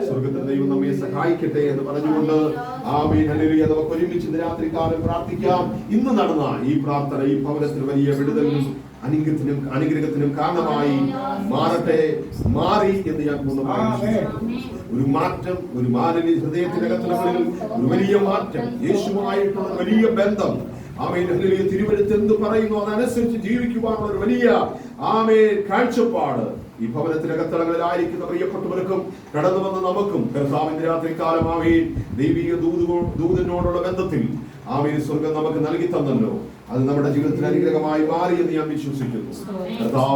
S1: സ്വർഗ്ഗത്തിൽ ദൈവം നമ്മെ സഹായിക്കട്ടെ എന്ന് പറഞ്ഞുകൊണ്ട് ആമേൻ ഹല്ലേലൂയ. നമുക്ക് ഒരുമിച്ച് രാത്രികാലം പ്രാർത്ഥിക്കാം. ഇന്ന് നടന്ന ഈ പ്രാർത്ഥന ഈ ഭവനത്തിൽ വലിയ വിടുതലിനും അനുഗ്രഹത്തിനും കാരണമായി മാറി എന്ന് ഞാൻ പൂർണ്ണമായി ഒരു മാറ്റം, ഒരു മാനവീയ ഹൃദയത്തിനകത്തുള്ള ഒരു വലിയ മാറ്റം, യേശുവുമായിട്ടുള്ള വലിയ ബന്ധം, ആമേൻ ഹല്ലേലൂയ. തിരുവെഴുത്ത് എന്ത് പറയുന്നു അതനുസരിച്ച് ജീവിക്കുവാനുള്ള ഒരു വലിയ ആമേൻ കാഴ്ചപ്പാട് ഈ ഭവനത്തിനകത്തളങ്ങളിലായിരിക്കുന്ന പ്രിയപ്പെട്ടവർക്കും കടന്നു വന്ന നമുക്കും കർത്താവിന്റെ രാത്രികാലം ആമേൻ ദൈവിക ദൂതനോടുള്ള ബന്ധത്തിൽ ആമേൻ സ്വർഗം നമുക്ക് നൽകി തന്നല്ലോ. അത് നമ്മുടെ ജീവിതത്തിൽ അനുഗ്രഹമായി മാറി എന്ന് ഞാൻ വിശ്വസിക്കുന്നു.